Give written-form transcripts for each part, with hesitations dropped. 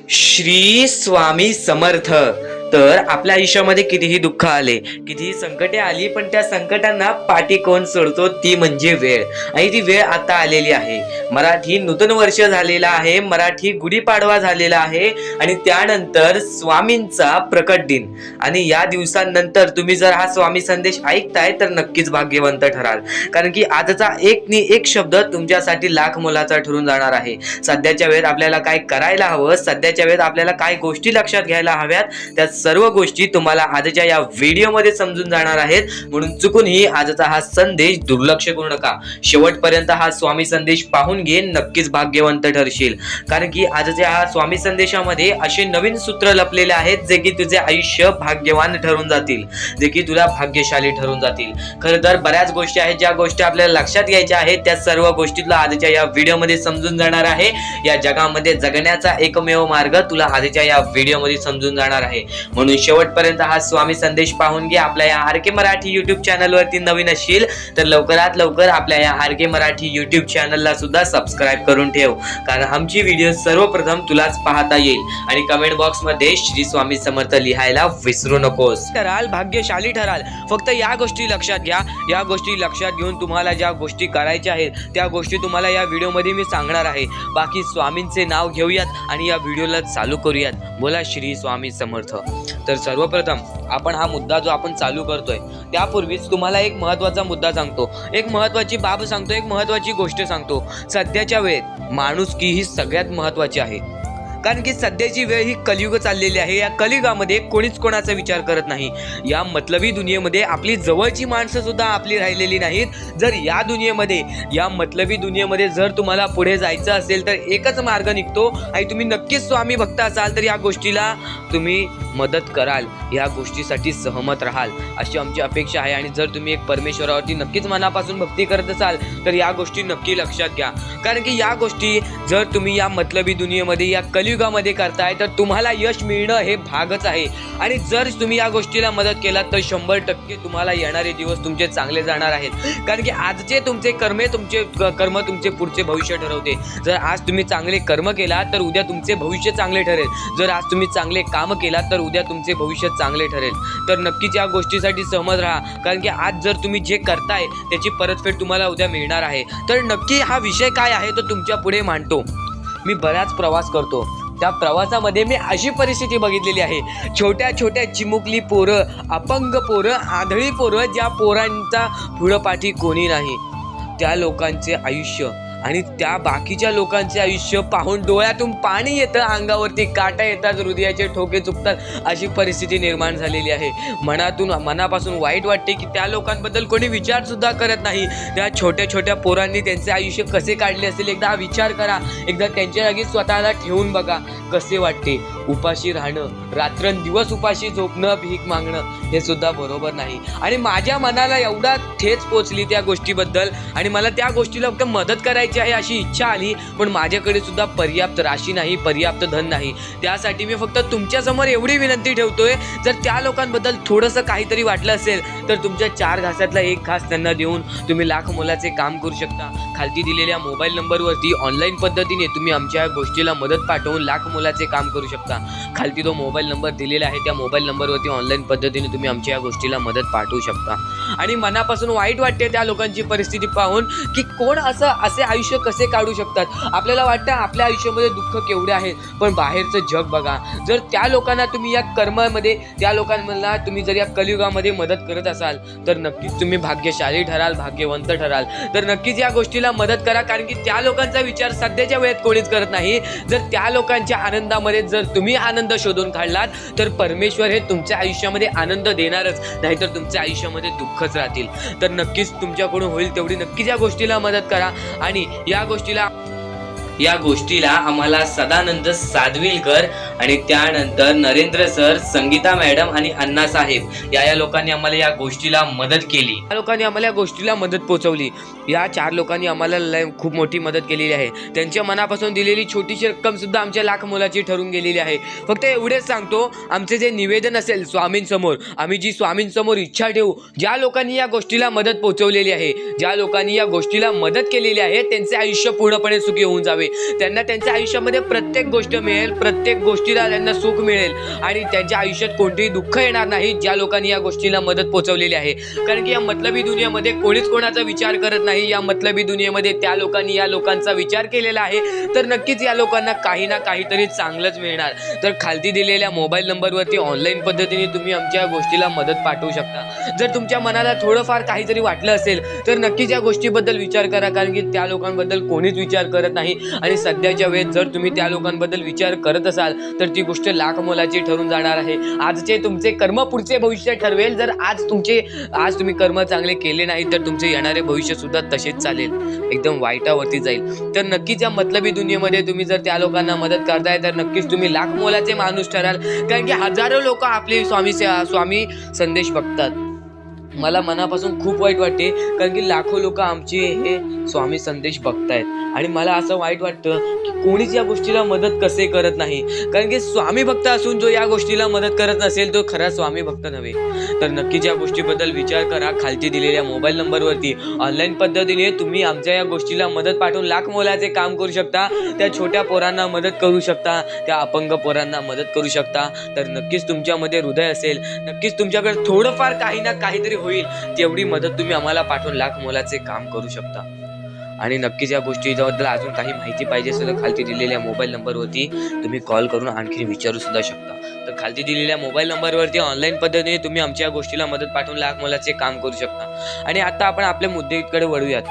श्री स्वामी समर्थ। तर आपल्या आयुष्यामध्ये कितीही दुःख आले, कितीही संकटे आली, पण त्या संकटांना पाठी कोण सोडतो ती म्हणजे वेळ। आणि ती वेळ आता आलेली आहे। मराठी नूतन वर्ष झालेला आहे, मराठी गुढीपाडवा झालेला आहे आणि त्यानंतर स्वामींचा प्रकट दिन। आणि या दिवसांनंतर तुम्ही जर हा स्वामी संदेश ऐकताय तर नक्कीच भाग्यवंत ठराल, कारण की आजचा एक शब्द तुमच्यासाठी लाख मोलाचा ठरून जाणार आहे। सध्याच्या वेळेत आपल्याला काय करायला हवं, सध्याच्या वेळेत आपल्याला काय गोष्टी लक्षात घ्यायला हव्यात, त्या सर्व गोष्टी तुम्हाला आजच्या या व्हिडिओमध्ये समजून जाणार आहेत। म्हणून चुकूनही आजचा हा संदेश दुर्लक्ष करू नका, शेवटपर्यंत हा स्वामी संदेश पाहून घे, नक्कीच भाग्यवंत ठरशील। कारण की आजच्या हा स्वामी संदेशामध्ये असे नवीन सूत्र लपलेले आहेत जे की तुझे आयुष्य भाग्यवान ठरून जातील, जे की तुला भाग्यशाली ठरून जातील। खरं तर बऱ्याच गोष्टी आहेत ज्या गोष्टी आपल्याला लक्षात घ्यायच्या आहेत, त्या सर्व गोष्टी तुला आजच्या या व्हिडिओमध्ये समजून जाणार आहे। या जगामध्ये जगण्याचा एकमेव मार्ग तुला आजच्या या व्हिडिओमध्ये समजून जाणार आहे। म्हणून शेवटपर्यंत हा स्वामी संदेश पाहून घे। आपल्या या आरके मराठी युट्यूब चॅनल वरती नवीन असशील तर लवकरात लवकर आपल्या या आरके मराठी युट्यूब चॅनलला सुद्धा सबस्क्राइब करून ठेव, कारण आमची व्हिडिओ सर्वप्रथम तुलाच पाहता येईल। आणि कमेंट बॉक्स मध्ये श्री स्वामी समर्थ लिहायला विसरू नकोस। ठराल, भाग्यशाली ठराल। फक्त या गोष्टी लक्षात घ्या, या गोष्टी लक्षात घेऊन तुम्हाला ज्या गोष्टी करायच्या आहेत त्या गोष्टी तुम्हाला या व्हिडिओमध्ये मी सांगणार आहे। बाकी स्वामींचे नाव घेऊयात आणि या व्हिडिओला चालू करूयात। बोला श्री स्वामी समर्थ। तर सर्वप्रथम आपण हा मुद्दा जो आपण चालू करतोय त्यापूर्वीच तुम्हाला एक महत्त्वाचा मुद्दा सांगतो, एक महत्त्वाची बाब सांगतो, एक महत्त्वाची गोष्ट सांगतो। सध्याच्या वेळेत माणुसकी ही सगळ्यात महत्त्वाची आहे, कारण की सध्याची वेळ ही कलियुग चाललेली आहे। या कलियुगामध्ये कोणीच कोणाचा विचार करत नाही। या मतलबी दुनियेमध्ये आपली जवळची माणसं सुद्धा आपली राहिलेली नाहीत। जर या दुनियेमध्ये, या मतलबी दुनियेमध्ये जर तुम्हाला पुढे जायचं असेल तर एकच मार्ग निघतो आणि तुम्ही नक्कीच स्वामी भक्त असाल तर या गोष्टीला तुम्ही मदत कराल, या गोष्टीसाठी सहमत राहाल अशी आमची अपेक्षा आहे। आणि जर तुम्ही एक परमेश्वरावरती नक्कीच मनापासून भक्ती करत असाल तर या गोष्टी नक्की लक्षात घ्या, कारण की या गोष्टी जर तुम्ही या मतलबी दुनियेमध्ये, या कलियुगामध्ये करताय तर तुम्हाला यश मिळणं हे भागच आहे। आणि जर तुम्ही या गोष्टीला मदत केलात तर 100% तुम्हाला येणारे दिवस तुमचे चांगले जाणार आहेत, कारण की आजचे तुमचे कर्म तुमचे पुढचे भविष्य ठरवते। जर आज तुम्ही चांगले कर्म केलात तर उद्या तुमचे भविष्य चांगले ठरेल, जर आज तुम्ही चांगले काम केलात तर उद्या तुमचे भविष्य चांगले ठरेल। तर नक्कीच या गोष्टीसाठी सहमत राहा, कारण की आज जर तुम्ही जे करताय त्याची परतफेड तुम्हाला उद्या मिळणार आहे। तर नक्की हा विषय काय आहे तो तुमच्या पुढे मांडतो। मी बराच प्रवास करतो, त्या प्रवासामध्ये मी अशी परिस्थिती बघितलेली आहे, छोट्या छोट्या चिमुकली पोरं, अपंग पोरं, आंधळी पोरं, ज्या पोरांचा पुढं पाठी कोणी नाही, त्या लोकांचे आयुष्य आणि त्या बाकीच्या लोकांचे आयुष्य पाहून डोळ्यातून पाणी येतं, अंगावरती काटा येतात, हृदयाचे ठोके चुकतात, अशी परिस्थिती निर्माण झालेली आहे। मनापासून वाईट वाटते की त्या लोकांबद्दल कोणी विचार सुद्धा करत नाही। त्या छोट्या छोट्या पोरांनी त्यांचे आयुष्य कसे काढले असेल एकदा विचार करा, एकदा त्यांच्या जागी स्वतःला ठेवून बघा कसे वाटते। उपाशी राहणं, रात्रंदिवस उपाशी झोपणं, भीक मागणं हे सुद्धा बरोबर नाही। आणि माझ्या मनाला एवढा ठेच पोचली त्या गोष्टीबद्दल आणि मला त्या गोष्टीला फक्त मदत करायची आहे अशी इच्छा आली, पण माझ्याकडे सुद्धा पर्याप्त राशी नाही, पर्याप्त धन नाही। त्यासाठी मी फक्त तुमच्यासमोर एवढी विनंती ठेवतोय, जर त्या लोकांबद्दल थोडंसं काहीतरी वाटलं असेल तर तुमच्या 4 घासातला 1 घास त्यांना देऊन तुम्ही लाख मोलाचे काम करू शकता। खालती दिलेल्या मोबाईल नंबरवरती ऑनलाईन पद्धतीने तुम्ही आमच्या गोष्टीला मदत पाठवून लाख मोलाचे काम करू शकता। खालती तो मोबाईल नंबर दिलेला आहे, त्या मोबाईल नंबरवरती ऑनलाईन पद्धतीने तुम्ही आमच्या या गोष्टीला मदत पाठवू शकता। आणि मनापासून वाईट वाटते त्या लोकांची परिस्थिती पाहून की कोण असे आयुष्य कसे काढू शकतात। आपल्याला वाटतं आपल्या आयुष्यामध्ये दुःख केवढे आहे, पण बाहेरचं जग बघा। जर त्या लोकांना तुम्ही या कर्मामध्ये, त्या लोकांना तुम्ही जर या कलियुगामध्ये मदत करत असाल तर नक्कीच तुम्ही भाग्यशाली ठराल, भाग्यवंत ठराल। तर नक्कीच या गोष्टीला मदत करा, कारण की त्या लोकांचा विचार सध्याच्या वेळेत कोणीच करत नाही। जर त्या लोकांच्या आनंदामध्ये जर तुम्ही आनंद शोधून काढलात तर परमेश्वर हे तुमच्या आयुष्यामध्ये आनंद देणारच, नाहीतर तुमच्या आयुष्यामध्ये दुःखच राहतील। तर नक्कीच तुमच्याकडून होईल तेवढी नक्कीच या गोष्टीला मदत करा। आणि या गोष्टीला आम्हाला सदानंद सादविलकर आणि त्यानंतर नरेंद्र सर, संगीता मॅडम आणि अण्णासाहेब या लोकांनी आम्हाला या गोष्टीला मदत केली। या लोकांनी आम्हाला या गोष्टीला मदत पोहोचवली। या 4 लोकांनी आम्हाला खूप मोठी मदत केलेली आहे। त्यांच्या मनापासून दिलेली छोटीशी रक्कम सुद्धा आमच्या लाख मोलाची ठरून गेलेली आहे। फक्त एवढेच सांगतो, आमचे जे निवेदन असेल स्वामींसमोर, आम्ही जी स्वामींसमोर इच्छा ठेवू, ज्या लोकांनी या गोष्टीला मदत पोहोचवलेली आहे, ज्या लोकांनी या गोष्टीला मदत केलेली आहे, त्यांचे आयुष्य पूर्णपणे सुखी होऊन जावे। त्यांना त्यांच्या आयुष्यामध्ये प्रत्येक गोष्ट मिळेल, प्रत्येक गोष्टीला त्यांना सुख मिळेल आणि त्यांच्या आयुष्यात कोणतेही दुःख येणार नाही ज्या लोकांनी या गोष्टीला मदत पोहोचवलेली आहे. कारण की या मतलबी दुनियेमध्ये कोणीच कोणाचा विचार करत नाही. या मतलबी दुनियेमध्ये त्या लोकांनी या लोकांचा विचार केलेला आहे, तर नक्कीच या लोकांना काही ना काहीतरी चांगलंच मिळणार. तर खालती दिलेल्या मोबाईल नंबरवरती ऑनलाईन पद्धतीने तुम्ही आमच्या गोष्टीला मदत पाठवू शकता. जर तुमच्या मनाला थोडंफार काहीतरी वाटलं असेल तर नक्कीच या गोष्टीबद्दल विचार करा, कारण की त्या लोकांबद्दल कोणीच विचार करत नाही. आणि सध्याच्या वेळेत जर तुम्ही त्या लोकांबद्दल विचार करत असाल तर ती गोष्ट लाख मोलाची ठरून जाणार आहे. आजचे तुमचे कर्म पुढचे भविष्य ठरवेल. जर आज तुम्ही कर्म चांगले केले नाही तर तुमचे येणारे भविष्य सुद्धा तसेच चालेल, एकदम वाईटावरती जाईल. तर नक्कीच या मतलबी दुनियेमध्ये तुम्ही जर त्या लोकांना मदत करताय तर नक्कीच तुम्ही लाख मोलाचे माणूस ठराल. कारण की हजारो लोक आपले स्वामी संदेश बघतात. मला मनापासून खूप वाईट वाटते, कारण की लाखो लोक आमचे हे स्वामी संदेश बघतायत आणि मला असं वाईट वाटतं की कोणीच या गोष्टीला मदत कसे करत नाही. कारण की स्वामी भक्त असून जो या गोष्टीला मदत करत नसेल तो खरा स्वामी भक्त नव्हे. तर नक्कीच या गोष्टीबद्दल विचार करा. खालती दिलेल्या मोबाईल नंबरवरती ऑनलाईन पद्धतीने तुम्ही आमच्या या गोष्टीला मदत पाठवून लाख मोलाचे काम करू शकता. त्या छोट्या पोरांना मदत करू शकता, त्या अपंग पोरांना मदत करू शकता. तर नक्कीच तुमच्यामध्ये हृदय असेल, नक्कीच तुमच्याकडे थोडंफार काही ना काहीतरी होईल, तेवढी मदत तुम्ही आम्हाला पाठवून लाख मोलाचे काम करू शकता. आणि नक्कीच या गोष्टीबद्दल अजून काही माहिती पाहिजे असेल तर खालती दिलेल्या मोबाईल नंबरवरती तुम्ही कॉल करून आणखी विचारू सुद्धा शकता. तर खालती दिलेल्या मोबाईल नंबरवरती ऑनलाईन पद्धतीने तुम्ही आमच्या या गोष्टीला मदत पाठवून लाख मोलाचे काम करू शकता. आणि आता आपण आपल्या मुद्द्याकडे वळूयात.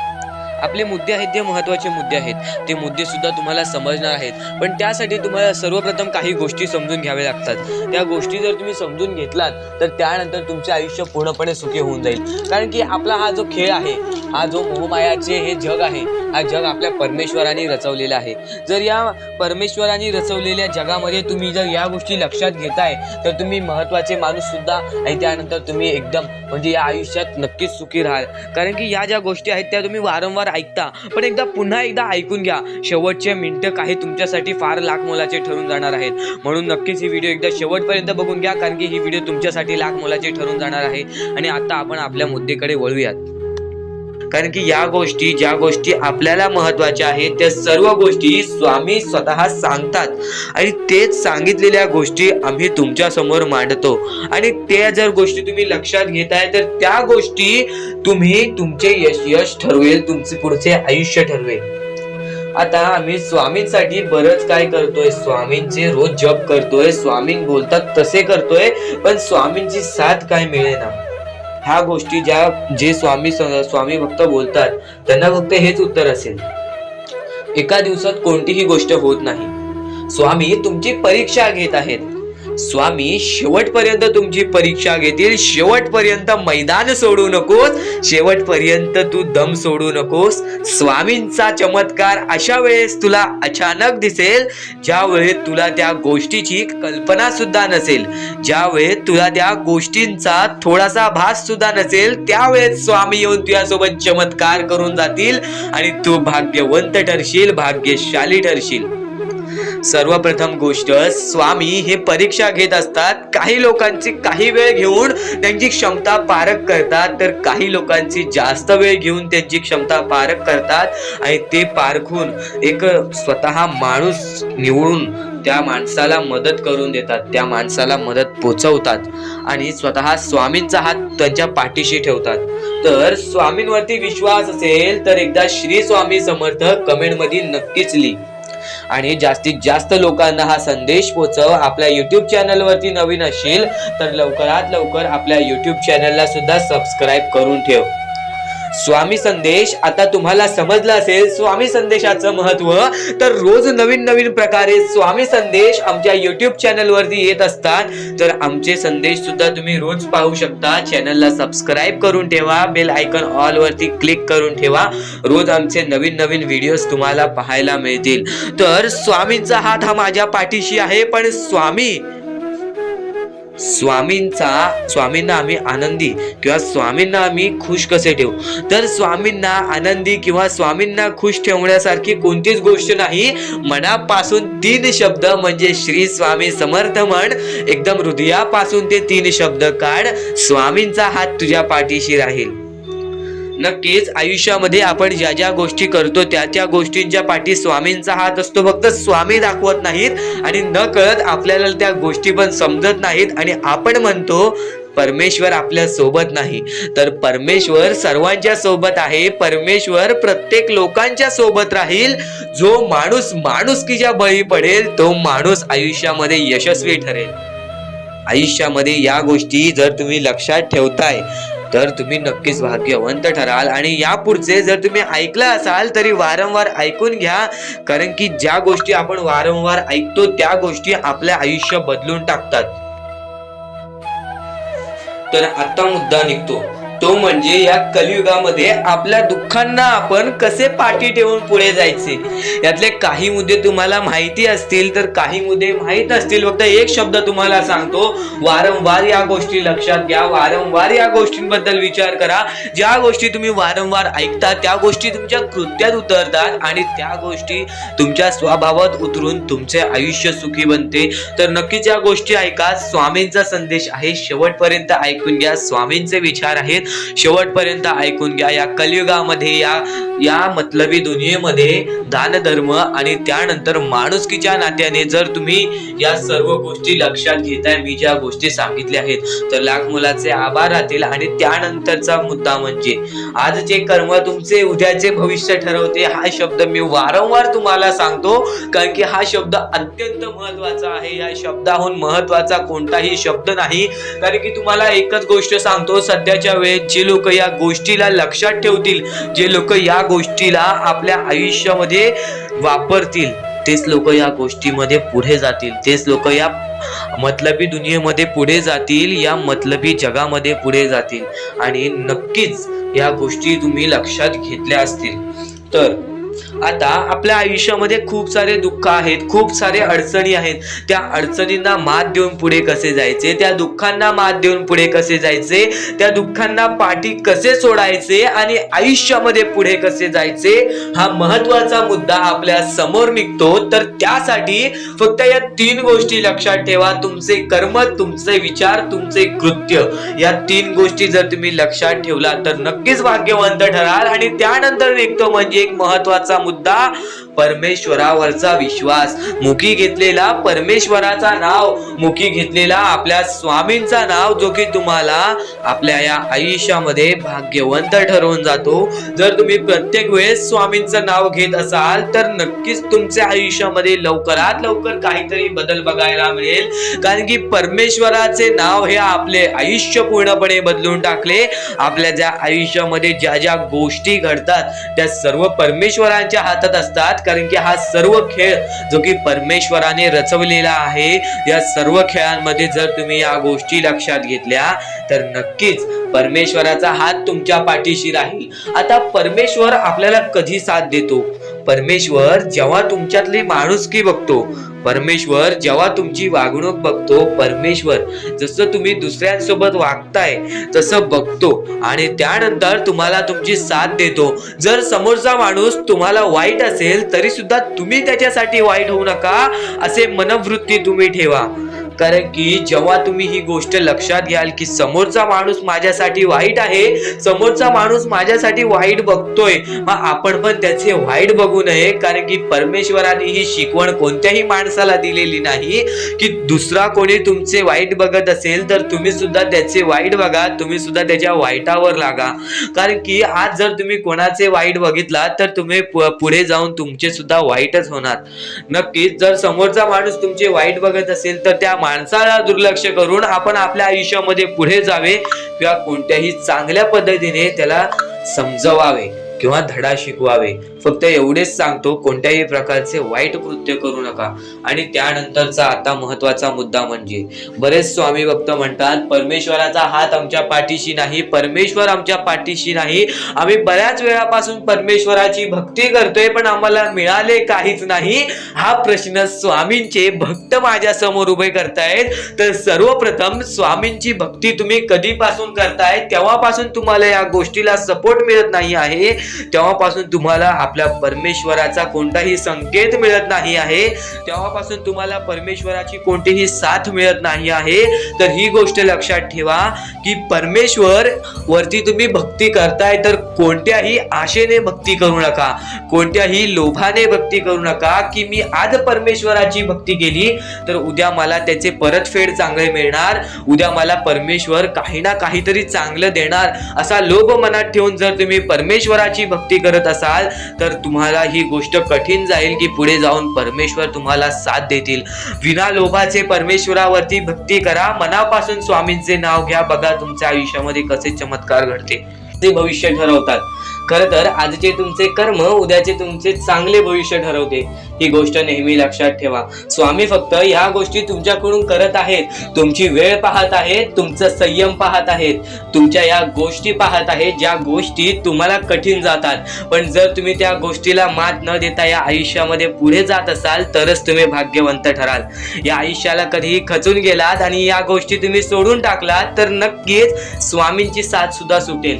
आपले मुद्दे आहेत ते महत्त्वाचे मुद्दे आहेत, ते मुद्दे सुद्धा तुम्हाला समजणार आहेत. पण त्यासाठी तुम्हाला सर्वप्रथम काही गोष्टी समजून घ्याव्या लागतात. त्या गोष्टी जर तुम्ही समजून घेतलात तर त्यानंतर तुमचे आयुष्य पूर्णपणे सुखी होऊन जाईल. कारण की आपला हा जो खेळ आहे, हा जो मोहमायाचे हे जग आहे, हा जग आपल्या परमेश्वराने रचवलेला आहे. जर या परमेश्वराने रचवलेल्या जगामध्ये तुम्ही जर या गोष्टी लक्षात घेताय तर तुम्ही महत्त्वाचे माणूस सुद्धा आणि त्यानंतर तुम्ही एकदम म्हणजे या आयुष्यात नक्कीच सुखी राहाल. कारण की या ज्या गोष्टी आहेत त्या तुम्ही वारंवार ऐकता, पण पुन्हा एकदा ऐकून घ्या. शेवटचे मिनिटं काही तुमच्यासाठी फार लाख मोलाचे ठरून जाणार आहेत. म्हणून नक्कीच ही व्हिडिओ एकदा शेवटपर्यंत बघून घ्या, कारण की ही व्हिडिओ तुमच्यासाठी लाख मोलाची ठरून जाणार आहे. आणि आता आपण आपल्या मुद्द्याकडे वळूयात. कारण की ज्या गोष्टी आपल्याला महत्त्वाच्या आहेत त्या सर्व गोष्टी स्वामी स्वतः सांगतात आणि तेच सांगितलेल्या गोष्टी आम्ही तुमच्या समोर मांडतो. आणि त्या जर गोष्टी तुम्ही लक्षात घेताय तर त्या गोष्टी तुमचे यश ठरवेल, तुमचे पुढचे आयुष्य ठरवेल. आता आम्ही स्वामींसाठी बरंच काय करतोय, स्वामींचे रोज जप करतोय, स्वामी बोलतात तसे करतोय, पण स्वामींची साथ काय मिळेना. ह्या गोष्टी जे स्वामी भक्त बोलतात त्यांना फक्त हेच उत्तर असेल, एका दिवसात कोणतीही गोष्ट होत नाही. स्वामी तुमची परीक्षा घेत आहेत. स्वामी शेवटपर्यंत तुमची परीक्षा घेतील. शेवटपर्यंत मैदान सोडू नकोस, शेवटपर्यंत तू दम सोडू नकोस. स्वामींचा चमत्कार अशा वेळेस तुला अचानक दिसेल ज्या वेळेस तुला त्या गोष्टीची कल्पना सुद्धा नसेल, ज्या वेळेस तुला त्या गोष्टींचा थोडासा भास सुद्धा नसेल, त्यावेळेस स्वामी येऊन तुझ्यासोबत चमत्कार करून जातील आणि तू भाग्यवंत ठरशील, भाग्यशाली ठरशील. सर्वप्रथम गोष्ट, स्वामी हे परीक्षा घेत असतात. काही लोकांची काही वेळ घेऊन त्यांची क्षमता पारख करतात, तर काही लोकांची जास्त वेळ घेऊन त्यांची क्षमता पारख करतात आणि ते पारखून एक स्वतः माणूस निवडून त्या माणसाला मदत करून देतात, त्या माणसाला मदत पोचवतात आणि स्वतः स्वामींचा हात त्यांच्या पाठीशी ठेवतात. तर स्वामींवरती विश्वास असेल तर एकदा श्री स्वामी समर्थ कमेंट मध्ये नक्कीच लिही आणि जास्तीत जास्त लोकांना हा संदेश पोहोचव. आपल्या युट्यूब चॅनल वरती नवीन असेल तर लवकरात लवकर आपल्या युट्यूब चॅनलला सुद्धा सबस्क्राईब करून ठेव. स्वामी संदेश आता तुम्हाला समजला असेल स्वामी संदेशाचं महत्व. तर रोज नवीन नवीन प्रकारे स्वामी संदेश आमच्या युट्यूब चॅनल वरती येत असतात, तर आमचे संदेश सुद्धा तुम्ही रोज पाहू शकता. चॅनलला सबस्क्राईब करून ठेवा, बेल आयकॉन ऑल वरती क्लिक करून ठेवा. रोज आमचे नवीन नवीन व्हिडिओज तुम्हाला पाहायला मिळतील. तर स्वामींचा हात हा माझ्या पाठीशी आहे, पण स्वामींना आम्ही आनंदी किंवा स्वामींना आम्ही खुश कसे ठेवू. तर स्वामींना आनंदी किंवा स्वामींना खुश ठेवण्यासारखी कोणतीच गोष्ट नाही. मनापासून 3 शब्द म्हणजे श्री स्वामी समर्थ म्हण. एकदम हृदयापासून ते 3 शब्द काढ. स्वामींचा हात तुझ्या पाठीशी राहील. नक्कीच आयुष्यामध्ये आपण ज्या ज्या गोष्टी करतो त्या त्या गोष्टींच्या पाठी स्वामींचा हात असतो. फक्त स्वामी दाखवत नाहीत आणि न कळत आपल्याला त्या गोष्टी पण समजत नाहीत आणि आपण म्हणतो परमेश्वर आपल्या सोबत नाही, तर परमेश्वर सर्वांच्या सोबत आहे. परमेश्वर प्रत्येक लोकांच्या सोबत राहील. जो माणूस माणुसकीच्या बळी पडेल तो माणूस आयुष्यामध्ये यशस्वी ठरेल. आयुष्यामध्ये या गोष्टी जर तुम्ही लक्षात ठेवताय तर तुम्ही नक्कीच भाग्यवंत ठराल. आणि यापुढचे जर तुम्ही ऐकलं असाल तरी वारंवार ऐकून घ्या, कारण की ज्या गोष्टी आपण वारंवार ऐकतो त्या गोष्टी आपल्या आयुष्य बदलून टाकतात. तर आता मुद्दा निघतो तो म्हणजे या कलियुगामध्ये आपल्या दुःखांना आपण कसे पाठी ठेवून पुढे जायचे. यातले काही मुद्दे तुम्हाला माहिती असतील तर काही मुद्दे माहित असतील. फक्त एक शब्द तुम्हाला सांगतो, वारंवार या गोष्टी लक्षात घ्या, वारंवार या गोष्टींबद्दल विचार करा. ज्या गोष्टी तुम्ही वारंवार ऐकता त्या गोष्टी तुमच्या कृत्यात उतरतात आणि त्या गोष्टी तुमच्या स्वभावात उतरून तुमचे आयुष्य सुखी बनते. तर नक्कीच या गोष्टी ऐका. स्वामींचा संदेश आहे, शेवटपर्यंत ऐकून घ्या. स्वामींचे विचार आहेत, शेवटपर्यंत ऐकून घ्या. या कलियुगामध्ये या मतलबी दुनियेमध्ये दान धर्म आणि त्यानंतर माणुसकीच्या नात्याने जर तुम्ही या सर्व गोष्टी लक्षात घेताय, मी ज्या गोष्टी सांगितल्या आहेत, तर लाख मुलाचे आभार राहतील. आणि त्यानंतरचा मुद्दा म्हणजे आजचे कर्म तुमचे उद्याचे भविष्य ठरवते. हा शब्द मी वारंवार तुम्हाला सांगतो, कारण की हा शब्द अत्यंत महत्वाचा आहे. या शब्दाहून महत्वाचा कोणताही शब्द नाही. कारण की तुम्हाला एकच गोष्ट सांगतो, सध्याच्या वेळेत जे लोक या गोष्टीला लक्षात ठेवतील, जे लोक या गोष्टीला आपल्या आयुष्यामध्ये वापरतील, तेच लोक या गोष्टीमध्ये पुढे जातील. तेच लोक या मतलबी दुनियेमध्ये पुढे जातील, या मतलबी जगामध्ये पुढे जातील. आणि नक्कीच या गोष्टी तुम्ही लक्षात घेतल्या असतील. तर आता आपल्या आयुष्यामध्ये खूप सारे दुःख आहेत, खूप सारे अडचणी आहेत. त्या अडचणींना मात देऊन पुढे कसे जायचे, त्या दुःखांना मात देऊन पुढे कसे जायचे, त्या दुःखांना पाठी कसे सोडायचे आणि आयुष्यामध्ये पुढे कसे जायचे, हा महत्वाचा मुद्दा आपल्या समोर निघतो. तर त्यासाठी फक्त या 3 गोष्टी लक्षात ठेवा. तुमचे कर्म, तुमचे विचार, तुमचे कृत्य, या 3 गोष्टी जर तुम्ही लक्षात ठेवला तर नक्कीच भाग्यवंत ठराल. आणि त्यानंतर निघतो म्हणजे एक महत्वाचा मुद्दा, परमेश्वरावरचा विश्वास. मुखी घेतलेला परमेश्वराचा नाव, मुखी घेतलेला आपल्या स्वामींचा नाव, जो की तुम्हाला आपल्या या आयुष्यामध्ये भाग्यवंत ठरवून जातो. जर तुम्ही प्रत्येक वेळेस स्वामींचं नाव घेत असाल तर नक्कीच तुमच्या आयुष्यामध्ये लवकरात लवकर काहीतरी बदल बघायला मिळेल. कारण की परमेश्वराचे नाव हे आपले आयुष्य पूर्णपणे बदलून टाकले. आपल्या ज्या आयुष्यामध्ये ज्या ज्या गोष्टी घडतात त्या सर्व परमेश्वरांच्या हातात असतात. कारण की हा सर्व खेळ जो की परमेश्वराने रचवलेला आहे, या सर्व खेळांमध्ये जर तुम्ही या गोष्टी लक्षात घेतल्या तर नक्कीच परमेश्वराचा हात तुमच्या पाठीशी राहील. आता परमेश्वर आपल्याला कधी साथ देतो? परमेश्वर जेव्हा तुमच्यातली माणुसकी बघतो, परमेश्वर जेव्हा तुमची वागणूक बघतो, परमेश्वर जसं तुम्ही दुसऱ्यांसोबत वागताय तसं बघतो आणि त्यानंतर तुम्हाला तुमची साथ देतो. जर समोरचा माणूस तुम्हाला वाईट असेल तरी सुद्धा तुम्ही त्याच्यासाठी वाईट होऊ नका, असे मनोवृत्ती तुम्ही ठेवा. कारण की जेव्हा तुम्ही ही गोष्ट लक्षात घ्याल की समोरचा माणूस माझ्यासाठी वाईट आहे, समोरचा माणूस माझ्यासाठी वाईट बघतोय, मग आपण पण त्याचे वाईट बघू नये. कारण की परमेश्वराने ही शिकवण कोणत्याही माणसाला दिलेली नाही की दुसरा कोणी तुमचे वाईट बघत असेल तर तुम्ही सुद्धा त्याचे वाईट बघा, तुम्ही सुद्धा त्याच्या वाईटावर लागा. कारण की आज जर तुम्ही कोणाचे वाईट बघितला तर तुम्ही पुढे जाऊन तुमचे सुद्धा वाईटच होणार. नक्कीच जर समोरचा माणूस तुमचे वाईट बघत असेल तर त्या माणसाला दुर्लक्ष करून आपण आपल्या आयुष्यामध्ये पुढे जावे किंवा कोणत्याही चांगल्या पद्धतीने त्याला समजवावे किंवा धडा शिकवावे. फक्त एवढेच सांगतो, कोणत्याही प्रकारचे वाईट कृत्य करू नका. आणि त्यानंतरचा आता महत्वाचा मुद्दा म्हणजे बरेच स्वामी भक्त म्हणतात परमेश्वराचा हात आमच्या पाठीशी नाही, परमेश्वर आमच्या पाठीशी नाही. आम्ही बऱ्याच वेळापासून परमेश्वराची भक्ती करतोय पण आम्हाला मिळाले काहीच नाही. हा प्रश्न स्वामींचे भक्त माझ्या समोर उभे करतायत. तर सर्वप्रथम स्वामींची भक्ती तुम्ही कधीपासून करताय, तेव्हापासून तुम्हाला या गोष्टीला सपोर्ट मिळत नाही आहे, तेव्हापासून तुम्हाला आपल्या परमेश्वराचा कोणताही संकेत मिळत नाही आहे, तेव्हापासून तुम्हाला परमेश्वराची कोणतीही साथ मिळत नाही आहे. तर ही गोष्ट लक्षात ठेवा की परमेश्वर वरती तुम्ही भक्ती करताय तर कोणत्याही आशेने भक्ती करू नका, कोणत्याही लोभाने भक्ती करू नका की मी आज परमेश्वराची भक्ती केली तर उद्या मला त्याचे परतफेड चांगले मिळणार, उद्या मला परमेश्वर काही ना काहीतरी चांगलं देणार, असा लोभ मनात ठेवून जर तुम्ही परमेश्वराची भक्ती करत असाल तर तुम्हाला ही गोष्ट कठीण जाईल की पुढे जाऊन परमेश्वर तुम्हाला साथ देतील. विना लोभाचे परमेश्वरावरती भक्ती करा, मनापासून स्वामींचे नाव घ्या, बघा तुमच्या आयुष्यामध्ये कसे चमत्कार घडते. ते भविष्य ठरवतात. खरं तर आजचे तुमचे कर्म उद्याचे तुमचे चांगले भविष्य ठरवते, ही गोष्ट नेहमी लक्षात ठेवा. स्वामी फक्त ह्या गोष्टी तुमच्याकडून करत आहेत, तुमची वेळ पाहत आहेत, तुमचा संयम पाहत आहेत, तुमच्या या गोष्टी पाहत आहेत ज्या गोष्टी तुम्हाला कठीण जातात. पण जर तुम्ही त्या गोष्टीला मात न देता या आयुष्यामध्ये पुढे जात असाल तरच तुम्ही भाग्यवंत ठराल. या आयुष्याला कधीही खचून गेलात आणि या गोष्टी तुम्ही सोडून टाकलात तर नक्कीच स्वामींची साथ सुद्धा सुटेल.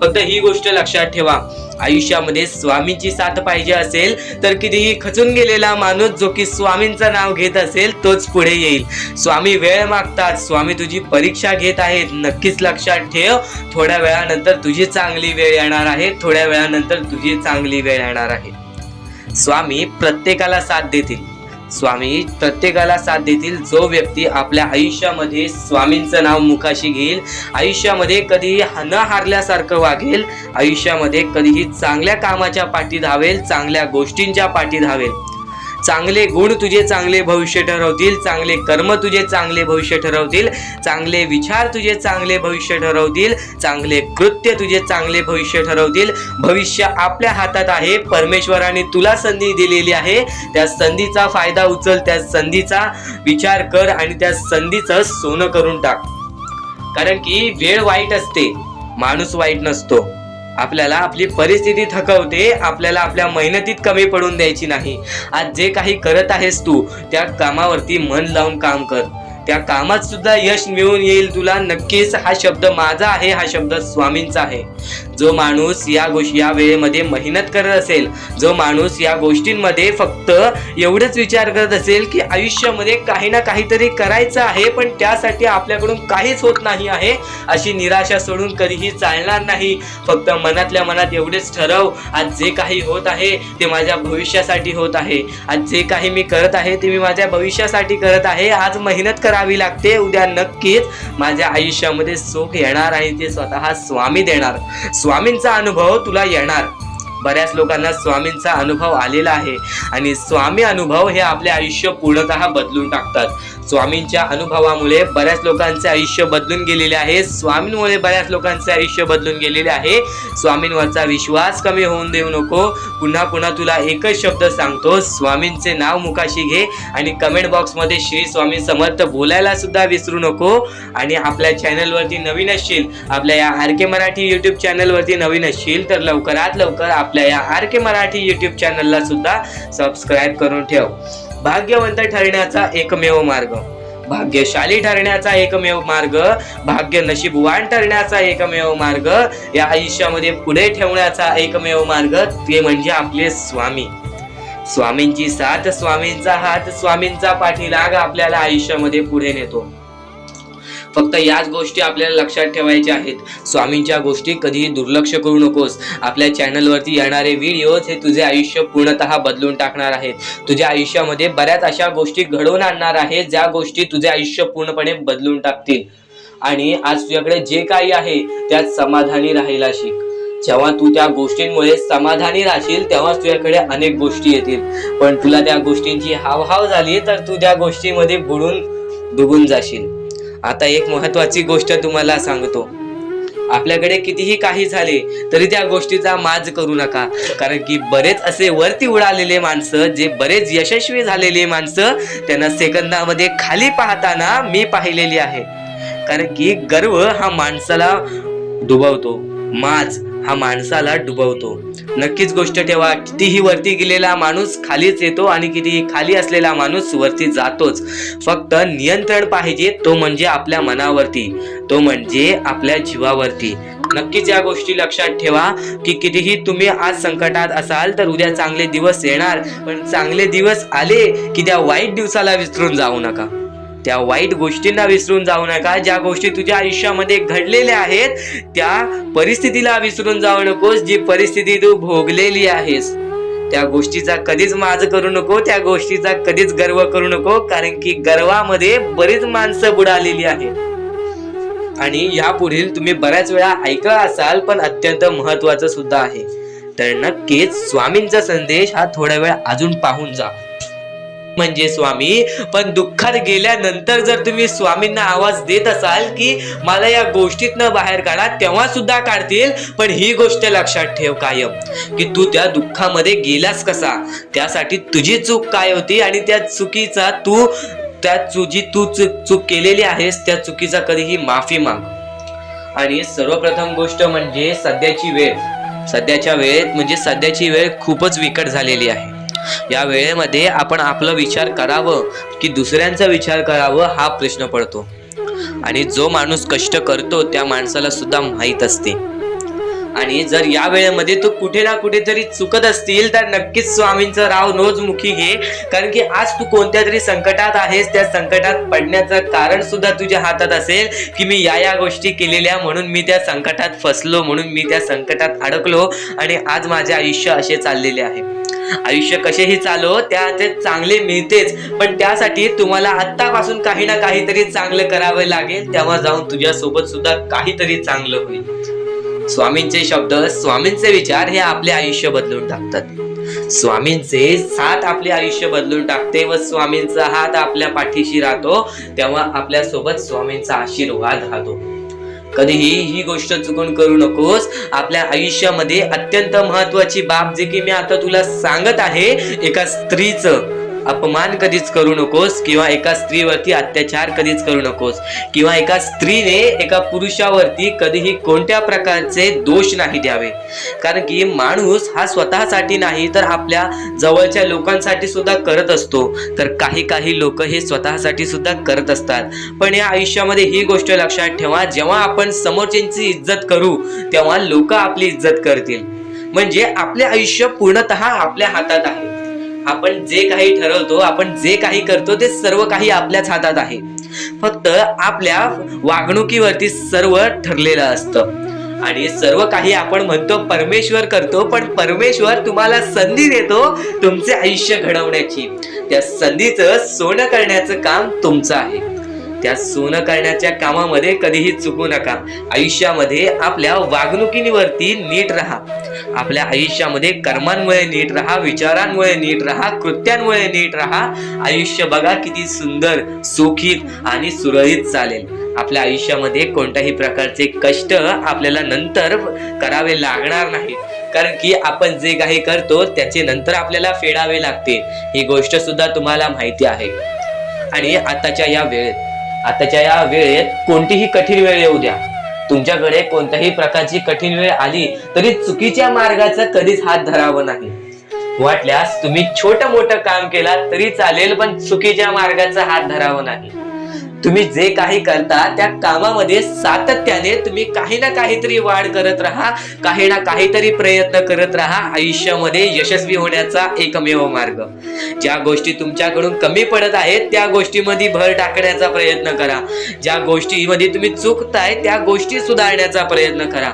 फक्त ही गोष्ट लक्षात ठेवा, आयुष्यामध्ये स्वामींची साथ पाहिजे असेल तर कितीही खचून गेलेला माणूस जो की स्वामींचं नाव घेत असेल तोच पुढे येईल. स्वामी वेळ मागतात, स्वामी तुझी परीक्षा घेत आहेत. नक्कीच लक्षात ठेव, थोड्या वेळानंतर तुझी चांगली वेळ येणार आहे, थोड्या वेळानंतर तुझी चांगली वेळ येणार आहे. स्वामी प्रत्येकाला साथ देतील, स्वामी प्रत्येकाला साथ देतील. जो व्यक्ती आपल्या आयुष्यामध्ये स्वामींचं नाव मुखाशी घेईल, आयुष्यामध्ये कधीही न हारल्यासारखं वागेल, आयुष्यामध्ये कधीही चांगल्या कामाच्या पाठी धावेल, चांगल्या गोष्टींच्या पाठी धावेल. चांगले गुण तुझे चांगले भविष्य ठरवतील, चांगले कर्म तुझे चांगले भविष्य ठरवतील, चांगले विचार तुझे चांगले भविष्य ठरवतील, चांगले कृत्य तुझे चांगले भविष्य ठरवतील. भविष्य आपल्या हातात आहे, परमेश्वराने तुला संधी दिलेली आहे. त्या संधीचा फायदा उचल, त्या संधीचा विचार कर आणि त्या संधीचं सोनं करून टाक. कारण की वेळ वाईट असते, माणूस वाईट नसतो. आपल्याला आपली परिस्थिती थकवते, आपल्याला आपल्या मेहनतीत कमी पडून द्यायची नाही. आज जे काही करत आहेस तू त्या कामावरती मन लावून काम कर, त्या कामात सुद्धा यश मिळून येईल तुला. नक्कीच हा शब्द माझा आहे, हा शब्द स्वामींचा आहे. जो माणूस या वेळेमध्ये मेहनत करत असेल, जो माणूस या गोष्टींमध्ये फक्त एवढंच विचार करत असेल की आयुष्यामध्ये काही ना काहीतरी करायचं आहे पण त्यासाठी आपल्याकडून काहीच होत नाही आहे, अशी निराशा सोडून कधीही चालणार नाही. फक्त मनातल्या मनात एवढेच ठरव, आज जे काही होत आहे ते माझ्या भविष्यासाठी होत आहे, आज जे काही मी करत आहे ते मी माझ्या भविष्यासाठी करत आहे. आज मेहनत करावी लागते, उद्या नक्कीच माझ्या आयुष्यामध्ये सुख येणार आणि ते स्वतः स्वामी देणार. स्वामींचा अनुभव तुला येणार. बऱ्याच लोकांना स्वामींचा अनुभव आलेला आहे आणि स्वामी अनुभव हे आपले आयुष्य पूर्णतः बदलून टाकतात. स्वामींच्या अनुभवामुळे बऱ्याच लोकांचे आयुष्य बदलून गेलेले आहे, स्वामींमुळे बऱ्याच लोकांचे आयुष्य बदलून गेलेले आहे. स्वामींवरचा विश्वास कमी होऊन देऊ नको. पुन्हा पुन्हा तुला एकच शब्द सांगतो, स्वामींचे नाव मुखाशी घे आणि कमेंट बॉक्समध्ये श्री स्वामी समर्थ बोलायला सुद्धा विसरू नको. आणि आपल्या चॅनलवरती नवीन असशील, आपल्या या RK मराठी यूट्यूब चॅनलवरती नवीन असशील तर लवकरात लवकर आपल्या या RK मराठी यूट्यूब चॅनलला सुद्धा सबस्क्राईब करून ठेव. भाग्यवंत ठरण्याचा एकमेव मार्ग, भाग्यशाली ठरण्याचा एकमेव मार्ग, भाग्य नशीबवान ठरण्याचा एकमेव मार्ग, या आयुष्यामध्ये पुढे ठेवण्याचा एकमेव मार्ग ते म्हणजे आपले स्वामी. स्वामींची साथ, स्वामींचा हात, स्वामींचा पाठीलाग आपल्याला आयुष्यामध्ये पुढे नेतो. फक्त याच गोष्टी आपल्याला लक्षात ठेवायच्या आहेत. स्वामींच्या गोष्टी कधीही दुर्लक्ष करू नकोस. आपल्या चॅनलवरती येणारे व्हिडिओज हे तुझे आयुष्य पूर्णतः बदलून टाकणार आहेत. तुझ्या आयुष्यामध्ये बऱ्याच अशा गोष्टी घडवून आणणार आहेत ज्या गोष्टी तुझे आयुष्य पूर्णपणे बदलून टाकतील. आणि आज तुझ्याकडे जे काही आहे त्यात समाधानी राहायला शिक. जेव्हा तू त्या गोष्टींमुळे समाधानी राहशील तेव्हा तुझ्याकडे अनेक गोष्टी येतील. पण तुला त्या गोष्टींची हावभाव झाली तर तू त्या गोष्टीमध्ये बुडून डुबून जाशील. आता एक महत्वाची गोष्ट तुम्हाला सांगतो, आपल्याकडे कितीही काही झाले तरी त्या गोष्टीचा माज करू नका. कारण की बरेच असे वरती उडालेले माणसं, जे बरेच यशस्वी झालेले माणसं, त्यांना सेकंदामध्ये खाली पाहताना मी पाहिलेली आहे. कारण की गर्व हा माणसाला डुबवतो, माज हा माणसाला डुबवतो. नक्कीच गोष्ट ठेवा, कितीही वरती गेलेला माणूस खालीच येतो आणि कितीही खाली असलेला माणूस वरती जातोच. फक्त नियंत्रण पाहिजे, तो म्हणजे आपल्या मनावरती, तो म्हणजे आपल्या जीवावरती. नक्कीच या गोष्टी लक्षात ठेवा की कितीही तुम्ही आज संकटात असाल तर उद्या चांगले दिवस येणार. पण चांगले दिवस आले की त्या वाईट दिवसाला विसरून जाऊ नका. त्या वाईट गोष्टींना विसरून जाऊ नका. ज्या गोष्टी तुझ्या आयुष्यामध्ये घडलेल्या आहेत त्या परिस्थितीला विसरून जाऊ नकोस. जी परिस्थिती तू भोगलेली आहेस त्या गोष्टीचा कधीच माज करू नको, त्या गोष्टीचा कधीच गर्व करू नको, कारण की गर्वामध्ये बरीच माणसं बुडालेली आहेत. आणि यापुढील तुम्ही बऱ्याच वेळा ऐकलं असाल पण अत्यंत महत्वाचं सुद्धा आहे. तर नक्कीच स्वामींचा संदेश हा थोडा वेळ अजून पाहून जा. म्हणजे स्वामी, पण दुःखात गेल्यानंतर जर तुम्ही स्वामींना आवाज देत असाल की मला या गोष्टीतनं बाहेर काढा, तेव्हा सुद्धा काढतील. पण ही गोष्ट लक्षात ठेव कायम की तू त्या दुःखामध्ये गेलास कसा, त्यासाठी तुझी चूक काय होती आणि त्या चुकीचा तू चूक केलेली आहेस त्या चुकीचा कधीही माफी माग. आणि सर्वप्रथम गोष्ट म्हणजे सध्याची वेळ खूपच विकट झालेली आहे. या वेळेमध्ये आपण आपला विचार करावं की दुसऱ्यांचा विचार करावं हा प्रश्न पडतो. आणि जो माणूस कष्ट करतो त्या माणसाला सुद्धा माहित असते. आणि जर या वेळेमध्ये तू कुठे ना कुठेतरी चुकत असतील तर नक्कीच स्वामींचं राव नोजमुखी घे. कारण की आज तू कोणत्या तरी संकटात आहेस. त्या संकटात पडण्याचं कारण सुद्धा तुझ्या हातात असेल की मी या गोष्टी केलेल्या म्हणून मी त्या संकटात फसलो, म्हणून मी त्या संकटात अडकलो आणि आज माझे आयुष्य असे चाललेले आहे. आयुष्य कसेही चालो ते चांगले मिळतेच, पण त्यासाठी तुम्हाला आत्तापासून काही ना काहीतरी चांगलं करावं लागेल. तेव्हा जाऊन तुझ्या सोबत सुद्धा काहीतरी चांगलं होईल. स्वामींचे शब्द, स्वामींचे विचार हे आपले आयुष्य बदलून टाकतात. स्वामींचे साथ आपले आयुष्य बदलून टाकते व स्वामींचा हात आपल्या पाठीशी राहतो तेव्हा आपल्या सोबत स्वामींचा आशीर्वाद राहतो. कधीही ही गोष्ट चुकून करू नकोस. आपल्या आयुष्यामध्ये अत्यंत महत्वाची बाब जे की मी आता तुला सांगत आहे, एका स्त्रीचं अपमान कधीच करू नकोस किंवा एका स्त्रीवरती अत्याचार कधीच करू नकोस किंवा एका स्त्रीने एका पुरुषावरती कधीही कोणत्या प्रकारचे दोष नाही द्यावे. कारण की माणूस हा स्वतःसाठी नाही तर आपल्या जवळच्या लोकांसाठी सुद्धा करत असतो. तर काही लोक हे स्वतःसाठी सुद्धा करत असतात. पण या आयुष्यामध्ये ही गोष्ट लक्षात ठेवा, जेव्हा आपण समोरच्यांची इज्जत करू तेव्हा लोक आपली इज्जत करतील. म्हणजे आपले आयुष्य पूर्णतः आपल्या हातात आहे. आपण जे काही ठरवतो, आपण जे काही करतो ते सर्व काही आपल्याच हातात आहे. फक्त आपल्या वागणुकीवरती सर्व ठरलेलं असतं. आणि सर्व काही आपण म्हणतो परमेश्वर करतो, पण परमेश्वर तुम्हाला संधी देतो तुमचे आयुष्य घडवण्याची. त्या संधीचं सोनं करण्याचं काम तुमचं आहे. त्या सोनं करण्याच्या कामामध्ये कधीही चुकू नका. आयुष्यामध्ये आपल्या वागणुकीवरती नीट राहा. आपल्या आयुष्यामध्ये कर्मांमुळे नीट राहा, विचारांमुळे नीट राहा, कृत्यांमुळे नीट राहा. आयुष्य बघा किती सुंदर, सुखीत आणि सुरळीत चालेल. आपल्या आयुष्यामध्ये कोणत्याही प्रकारचे कष्ट आपल्याला नंतर करावे लागणार नाहीत. कारण की आपण जे काही करतो त्याचे नंतर आपल्याला फेडावे लागते. ही गोष्ट सुद्धा तुम्हाला माहिती आहे. आणि आताच्या या वेळेत कोणतीही कठीण वेळ येऊ द्या, तुमच्याकडे कोणत्याही प्रकारची कठीण वेळ आली तरी चुकीच्या मार्गाचा कधीच हात धरावा नाही. वाटल्यास तुम्ही छोटं मोठं काम केला तरी चालेल, पण चुकीच्या मार्गाचा हात धरावा नाही. तुम्ही जे काही करता त्या कामामध्ये सातत्याने तुम्ही काही ना काहीतरी वाढ करत राहा, काही ना काहीतरी प्रयत्न करत राहा. आयुष्यामध्ये यशस्वी होण्याचा एकमेव मार्ग. ज्या गोष्टी तुमच्याकडून कमी पडत आहेत त्या गोष्टीमध्ये भर टाकण्याचा प्रयत्न करा. ज्या गोष्टीमध्ये तुम्ही चुकताय त्या गोष्टी सुधारण्याचा प्रयत्न करा.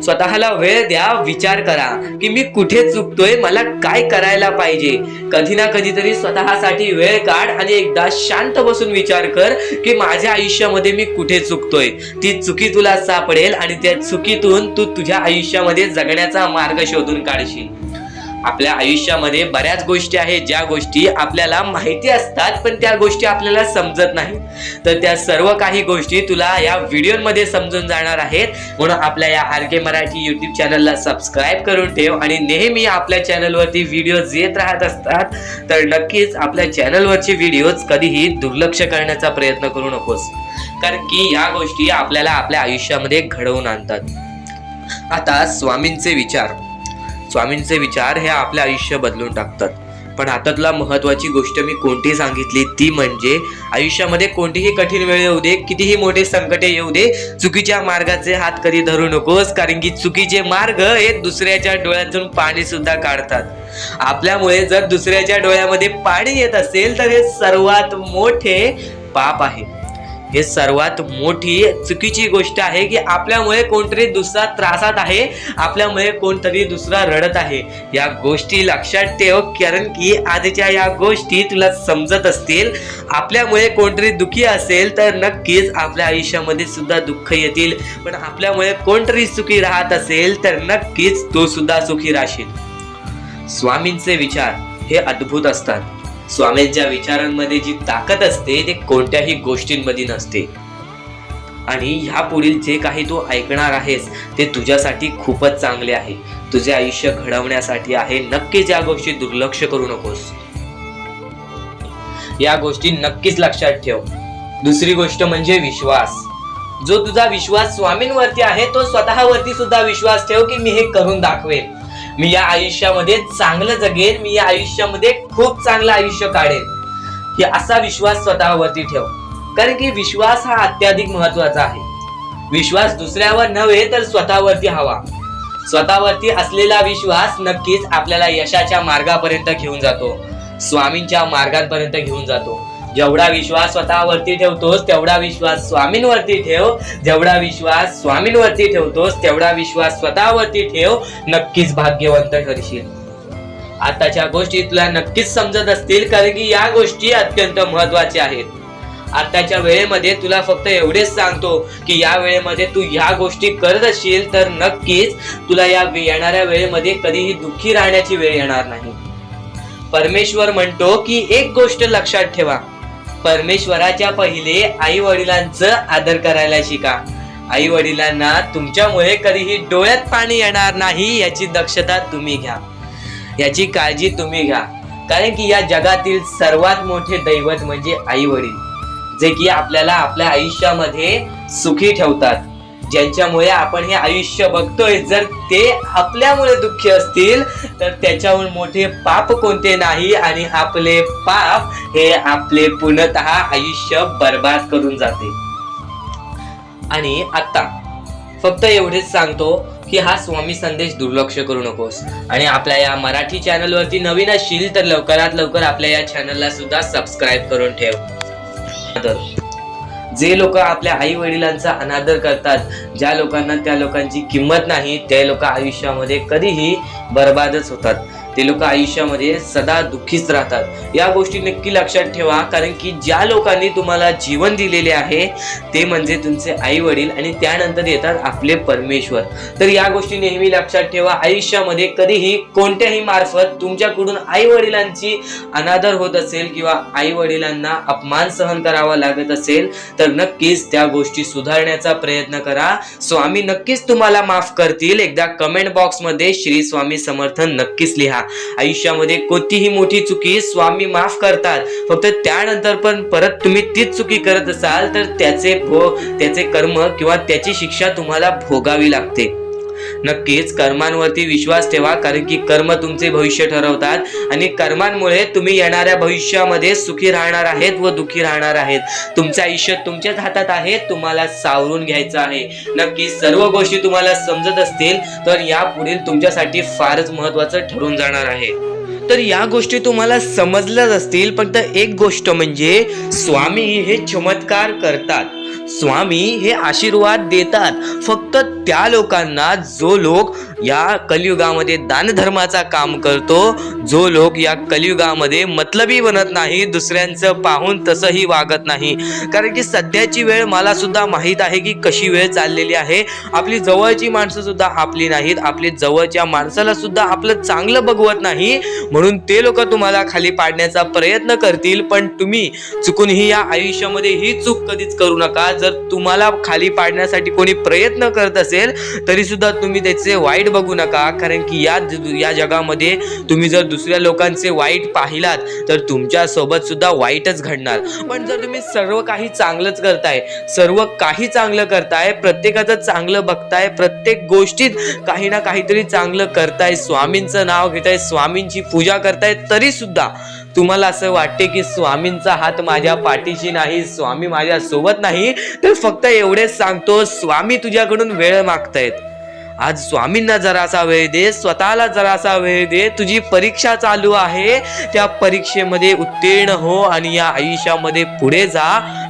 स्वतःला वेळ द्या, विचार करा की मी कुठे चुकतोय, मला काय करायला पाहिजे. कधी ना कधीतरी स्वतःसाठी वेळ काढ आणि एकदा शांत बसून विचार कर की माझ्या आयुष्यामध्ये मी कुठे चुकतोय. ती चुकी तुला सापडेल आणि त्या चुकीतून तू तुझ्या आयुष्यामध्ये जगण्याचा मार्ग शोधून काढशील. आपल्या आयुष्यामध्ये बऱ्याच गोष्टी आहेत ज्या गोष्टी आपल्याला माहिती असतात पण त्या गोष्टी आपल्याला समजत नाही. तर त्या सर्व काही गोष्टी तुला या व्हिडिओमध्ये समजून जाणार आहेत. म्हणून आपल्या या RK मराठी YouTube चॅनलला सबस्क्राईब करून ठेव आणि नेहमी आपल्या चॅनलवरती व्हिडिओज येत राहत असतात. तर नक्कीच आपल्या चॅनलवरचे व्हिडिओज कधीही दुर्लक्ष करण्याचा प्रयत्न करू नकोस, कारण की या गोष्टी आपल्याला आपल्या आयुष्यामध्ये घडवून आणतात. आता स्वामींचे विचार हे आपले आयुष्य बदलून टाकतात. पण आतातला महत्वाची गोष्ट मी कोणती सांगितली ती म्हणजे आयुष्यामध्ये कोणतीही कठीण वेळ येऊ दे, कितीही मोठे संकटे येऊ दे, चुकीच्या मार्गाचे हात कधी धरू नकोस. कारण की चुकीचे मार्ग हे दुसऱ्याच्या डोळ्यातून पाणी सुद्धा काढतात. आपल्यामुळे जर दुसऱ्याच्या डोळ्यामध्ये पाणी येत असेल तर हे सर्वात मोठे पाप आहे। हे सर्वात मोठी चुकीची गोष्ट आहे की आपल्यामुळे कोणतरी दुसरा त्रासात आहे, आपल्यामुळे कोणतरी दुसरा रडत आहे। या गोष्टी लक्षात ठेव, कारण की आजच्या या गोष्टी तुला समजत असतील। आपल्यामुळे कोणतरी दुखी असेल तर नक्कीच आपल्या आयुष्यामध्ये सुद्धा दुःख येतील, पण आपल्यामुळे कोणतरी सुखी राहत असेल तर नक्कीच तो सुद्धा सुखी राहशील। स्वामींचे विचार हे अद्भुत असतात। स्वामींच्या विचारांमध्ये जी ताकद असते ते कोणत्याही गोष्टींमध्ये नसते। आणि ह्या पुढील जे काही तू ऐकणार आहेस ते तुझ्यासाठी खूपच चांगले आहे, तुझे आयुष्य घडवण्यासाठी आहे। नक्कीच या गोष्टी दुर्लक्ष करू नकोस, या गोष्टी नक्कीच लक्षात ठेव। दुसरी गोष्ट म्हणजे विश्वास। जो तुझा विश्वास स्वामींवरती आहे तो स्वतःवरती सुद्धा विश्वास ठेव की मी हे करून दाखवेन, मी या आयुष्यामध्ये चांगलं जगेन, मी या आयुष्यामध्ये खूप चांगलं आयुष्य काढेन, हे असा विश्वास स्वतःवरती ठेव। कारण की विश्वास हा अत्याधिक महत्वाचा आहे। विश्वास दुसऱ्यावर नव्हे तर स्वतःवरती हवा। स्वतःवरती असलेला विश्वास नक्कीच आपल्याला यशाच्या मार्गापर्यंत घेऊन जातो, स्वामींच्या मार्गांपर्यंत घेऊन जातो। जेवढा विश्वास स्वतःवरती ठेवतोस तेवढा विश्वास स्वामींवरती ठेव, जेवढा विश्वास स्वामींवरती ठेवतोस तेवढा विश्वास स्वतःवरती ठेव, नक्कीच भाग्यवंत ठरशील। आताच्या गोष्टी तुला नक्कीच समजत असतील, कारण की या गोष्टी अत्यंत महत्वाच्या आहेत। आताच्या वेळेमध्ये तुला फक्त एवढेच सांगतो की या वेळेमध्ये तू या गोष्टी करत असशील तर नक्कीच तुला या येणाऱ्या वेळेमध्ये कधीही दुःखी राहण्याची वेळ येणार नाही। परमेश्वर म्हणतो की एक गोष्ट लक्षात ठेवा, परमेश्वराच्या पहिले आई वडिलांचं आदर करायला शिका। आई वडिलांना तुमच्यामुळे कधीही डोळ्यात पाणी येणार नाही याची दक्षता तुम्ही घ्या, याची काळजी तुम्ही घ्या। कारण की या जगातील सर्वात मोठे दैवत म्हणजे आई वडील, जे की आपल्याला आपल्या आयुष्यामध्ये सुखी ठेवतात, ज्यांच्यामुळे आपण हे आयुष्य बघतोय। जर ते आपल्यामुळे दुःखी असतील तर त्याच्याहून मोठे पाप कोणते नाही, आणि आपले पाप हे आपले पूर्णतः आयुष्य बर्बाद करून जाते। आणि आता फक्त एवढेच सांगतो की हा स्वामी संदेश दुर्लक्ष करू नकोस, आणि आपल्या या मराठी चॅनल वरती नवीन असशील तर लवकरात लवकर आपल्या या चॅनलला सुद्धा सबस्क्राईब करून ठेव। जे लोक आपल्या आई वडिलांचा अनादर करतात, ज्या लोकांना त्या लोकांची किंमत नाही, ते लोक आयुष्यामध्ये कधीही बर्बादच होतात, ते लोक आयुष्यामध्ये सदा दुःखीच राहतात। या गोष्टी नक्की लक्षात ठेवा, कारण की ज्या लोकांनी तुम्हाला जीवन दिलेले आहे ते म्हणजे तुमचे आई वडील, आणि त्यानंतर येतात आपले परमेश्वर। तर या गोष्टी नेहमी लक्षात ठेवा। आयुष्यामध्ये कधीही कोणत्याही मार्फत तुमच्याकडून आई वडिलांची अनादर होत असेल किंवा आई वडिलांना अपमान सहन करावा लागत असेल तर नक्कीच त्या गोष्टी सुधारण्याचा प्रयत्न करा। स्वामी नक्कीच तुम्हाला माफ करतील। एकदा कमेंट बॉक्स मध्ये श्री स्वामी समर्थ नक्कीच लिहा। आयुष्यामध्ये कोणतीही मोठी चुकी स्वामी माफ करतात, फक्त त्यानंतर पण परत तुम्ही तीच चुकी करत असाल तर त्याचे कर्म किंवा त्याची शिक्षा तुम्हाला भोगावी लागते। नक्कीच कर्मांवरती विश्वास ठेवा, कारण की कर्म तुमचे भविष्य ठरवतात, आणि कर्मांमुळे तुम्ही येणाऱ्या भविष्यामध्ये सुखी राहणार आहेत व दुःखी राहणार आहेत। तुमचे आयुष्य तुमच्याच हातात आहे, तुम्हाला सावरून घ्यायचं आहे। नक्कीच सर्व गोष्टी तुम्हाला समजत असतील तर या पुढील तुमच्यासाठी फारच महत्त्वाचं ठरून जाणार आहे। तर या गोष्टी तुम्हाला समजल्याच असतील, फक्त एक गोष्ट म्हणजे स्वामी हे चमत्कार करतात, स्वामी हे आशीर्वाद देतात फक्त त्या लोकांना जो लोक या कलियुगामध्ये दानधर्माचा काम करतो, जो लोक या कलियुगामध्ये मतलबी बनत नाही, दुसऱ्यांचं पाहून तसंही वागत नाही। कारण की सध्याची वेळ मला सुद्धा माहीत आहे की कशी वेळ चाललेली आहे। आपली जवळची माणसं सुद्धा आपली नाहीत, आपली जवळच्या माणसाला सुद्धा आपलं चांगलं बघवत नाही, म्हणून ते लोक तुम्हाला खाली पाडण्याचा प्रयत्न करतील। पण तुम्ही चुकूनही या आयुष्यामध्ये ही चूक कधीच करू नका। जर तुम्हाला खाली पाडण्यासाठी कोणी प्रयत्न करत असेल तरी सुद्धा तुम्ही त्याचे वाईट बघू नका, कारण की या जगामध्ये तुम्ही जर दुसऱ्या लोकांचे वाईट पाहिलात तर तुमच्या सोबत सुद्धा वाईटच घडणार। पण जर तुम्ही सर्व काही चांगलंच करताय, सर्व काही चांगलं करताय, प्रत्येकाचं चांगलं बघताय, प्रत्येक गोष्टीत काही ना काहीतरी चांगलं करताय, स्वामींचं नाव घेताय, स्वामींची पूजा करताय, तरी सुद्धा तुम्हाला असं वाटते की स्वामींचा हात माझ्या पाठीशी नाही, स्वामी माझ्या सोबत नाही, तर फक्त एवढेच सांगतो, स्वामी तुझ्याकडून वेळ मागतायत। आज स्वामींना जरासा वेळ दे, स्वतःला जरासा वेळ दे। तुझी परीक्षा चालू आहे, त्या परीक्षेमध्ये उत्तीर्ण हो आणि या आयुष्यामध्ये पुढे जा,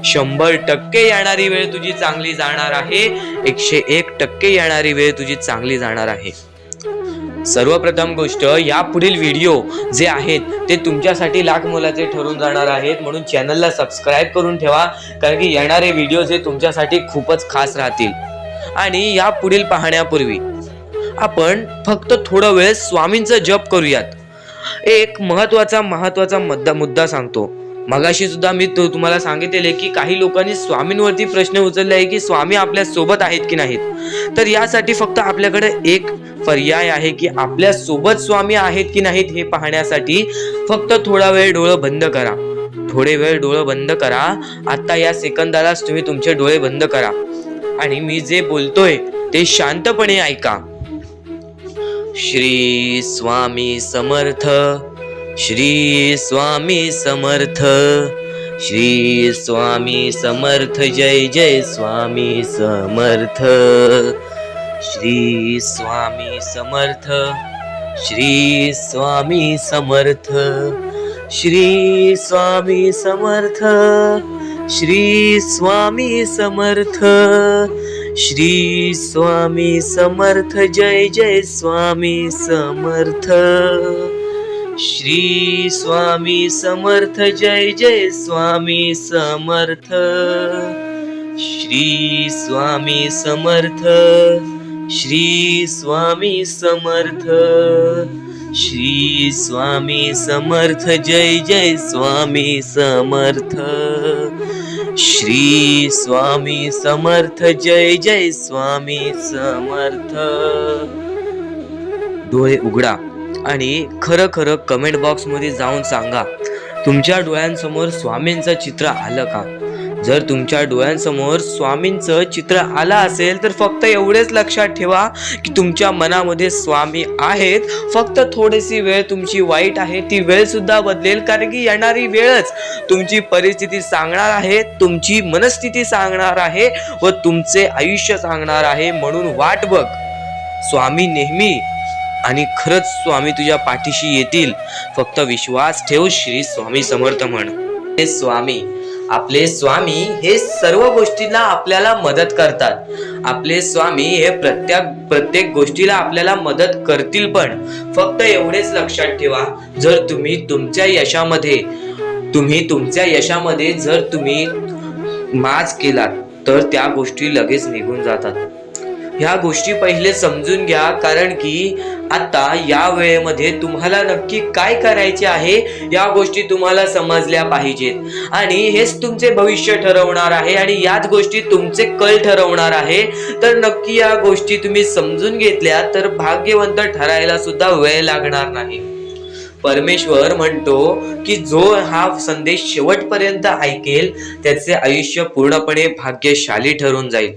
100% येणारी वेळ तुझी चांगली जाणार आहे. 101% येणारी वेळ तुझी चांगली जाणार आहे. सर्वप्रथम गोष्ट, या पुढील व्हिडिओ जे आहेत ते तुमच्यासाठी लाख मोलाचे ठरून जाणार आहेत, म्हणून चॅनलला सबस्क्राईब करून ठेवा, कारण की येणारे व्हिडिओ जे तुमच्यासाठी खूपच खास राहतील. आणि या पुढील पाहण्यापूर्वी आपण फक्त थोडा वेळ स्वामींचा जप करूयात. एक महत्वाचा मुद्दा सांगतो. मगाशी सुद्धा मी तुम्हाला सांगितले की काही लोकांनी स्वामींवरती प्रश्न उचलले आहे की स्वामी आपल्या सोबत आहेत की नाहीत. तर यासाठी फक्त आपल्याकडे एक पर्याय आहे की आपल्या सोबत स्वामी आहेत की नाहीत हे पाहण्यासाठी फक्त थोडा वेळ डोळे बंद करा. थोडे वेळ डोळे बंद करा. आता या सेकंदालाच तुम्ही तुमचे डोळे बंद करा आणि मी जे बोलतोय ते शांतपणे ऐका. श्री स्वामी समर्थ. श्री स्वामी समर्थ. श्री स्वामी समर्थ. जय जय स्वामी समर्थ. श्री स्वामी समर्थ. श्री स्वामी समर्थ. श्री स्वामी समर्थ. श्री स्वामी समर्थ. श्री स्वामी समर्थ. जय जय स्वामी समर्थ. श्री स्वामी समर्थ. जय जय स्वामी समर्थ. श्री स्वामी समर्थ. श्री स्वामी समर्थ. श्री स्वामी समर्थ. जय जय स्वामी समर्थ. श्री स्वामी समर्थ. जय जय स्वामी समर्थ. डोळे उघडा आणि खरं खरं कमेंट बॉक्स मध्ये जाऊन सांगा, तुमच्या डोळ्यांसमोर स्वामींचं चित्र आलं का? जर तुमच्या डोळ्यांसमोर स्वामींचं चित्र आलं असेल तर फक्त एवढेच लक्षात ठेवा की तुमच्या मनामध्ये स्वामी आहेत. फक्त थोडीशी वेळ तुमची वाईट आहे, ती वेळ सुद्धा बदलेल, कारण की येणारी वेळच तुमची परिस्थिती सांगणार आहे, तुमची मनस्थिती सांगणार आहे व तुमचे आयुष्य सांगणार आहे. म्हणून वाट बघ. स्वामी नेहमी आणि खरंच स्वामी तुझ्या पाठीशी येतील. फक्त विश्वास ठेव. श्री स्वामी समर्थ म्हण. हे स्वामी, आपले स्वामी हे सर्व गोष्टीला आपल्याला मदत करतात. आपले स्वामी हे प्रत्येक गोष्टीला आपल्याला मदत करतील. पण फक्त एवढेच लक्षात ठेवा, जर तुम्ही तुमच्या यशामध्ये जर तुम्ही माज केलात तर त्या गोष्टी लगेच निघून जातात. ह्या गोष्टी पहिले समजून घ्या, कारण की आता या वेळेमध्ये तुम्हाला नक्की काय करायचे आहे या गोष्टी तुम्हाला समजल्या पाहिजेत आणि हेच तुमचे भविष्य ठरवणार आहे आणि याच गोष्टी तुमचे कल ठरवणार आहे. तर नक्की या गोष्टी तुम्ही समजून घेतल्या तर भाग्यवंत ठरायला सुद्धा वेळ लागणार नाही. परमेश्वर म्हणतो की जो हा संदेश शेवटपर्यंत ऐकेल त्याचे आयुष्य पूर्णपणे भाग्यशाली ठरून जाईल.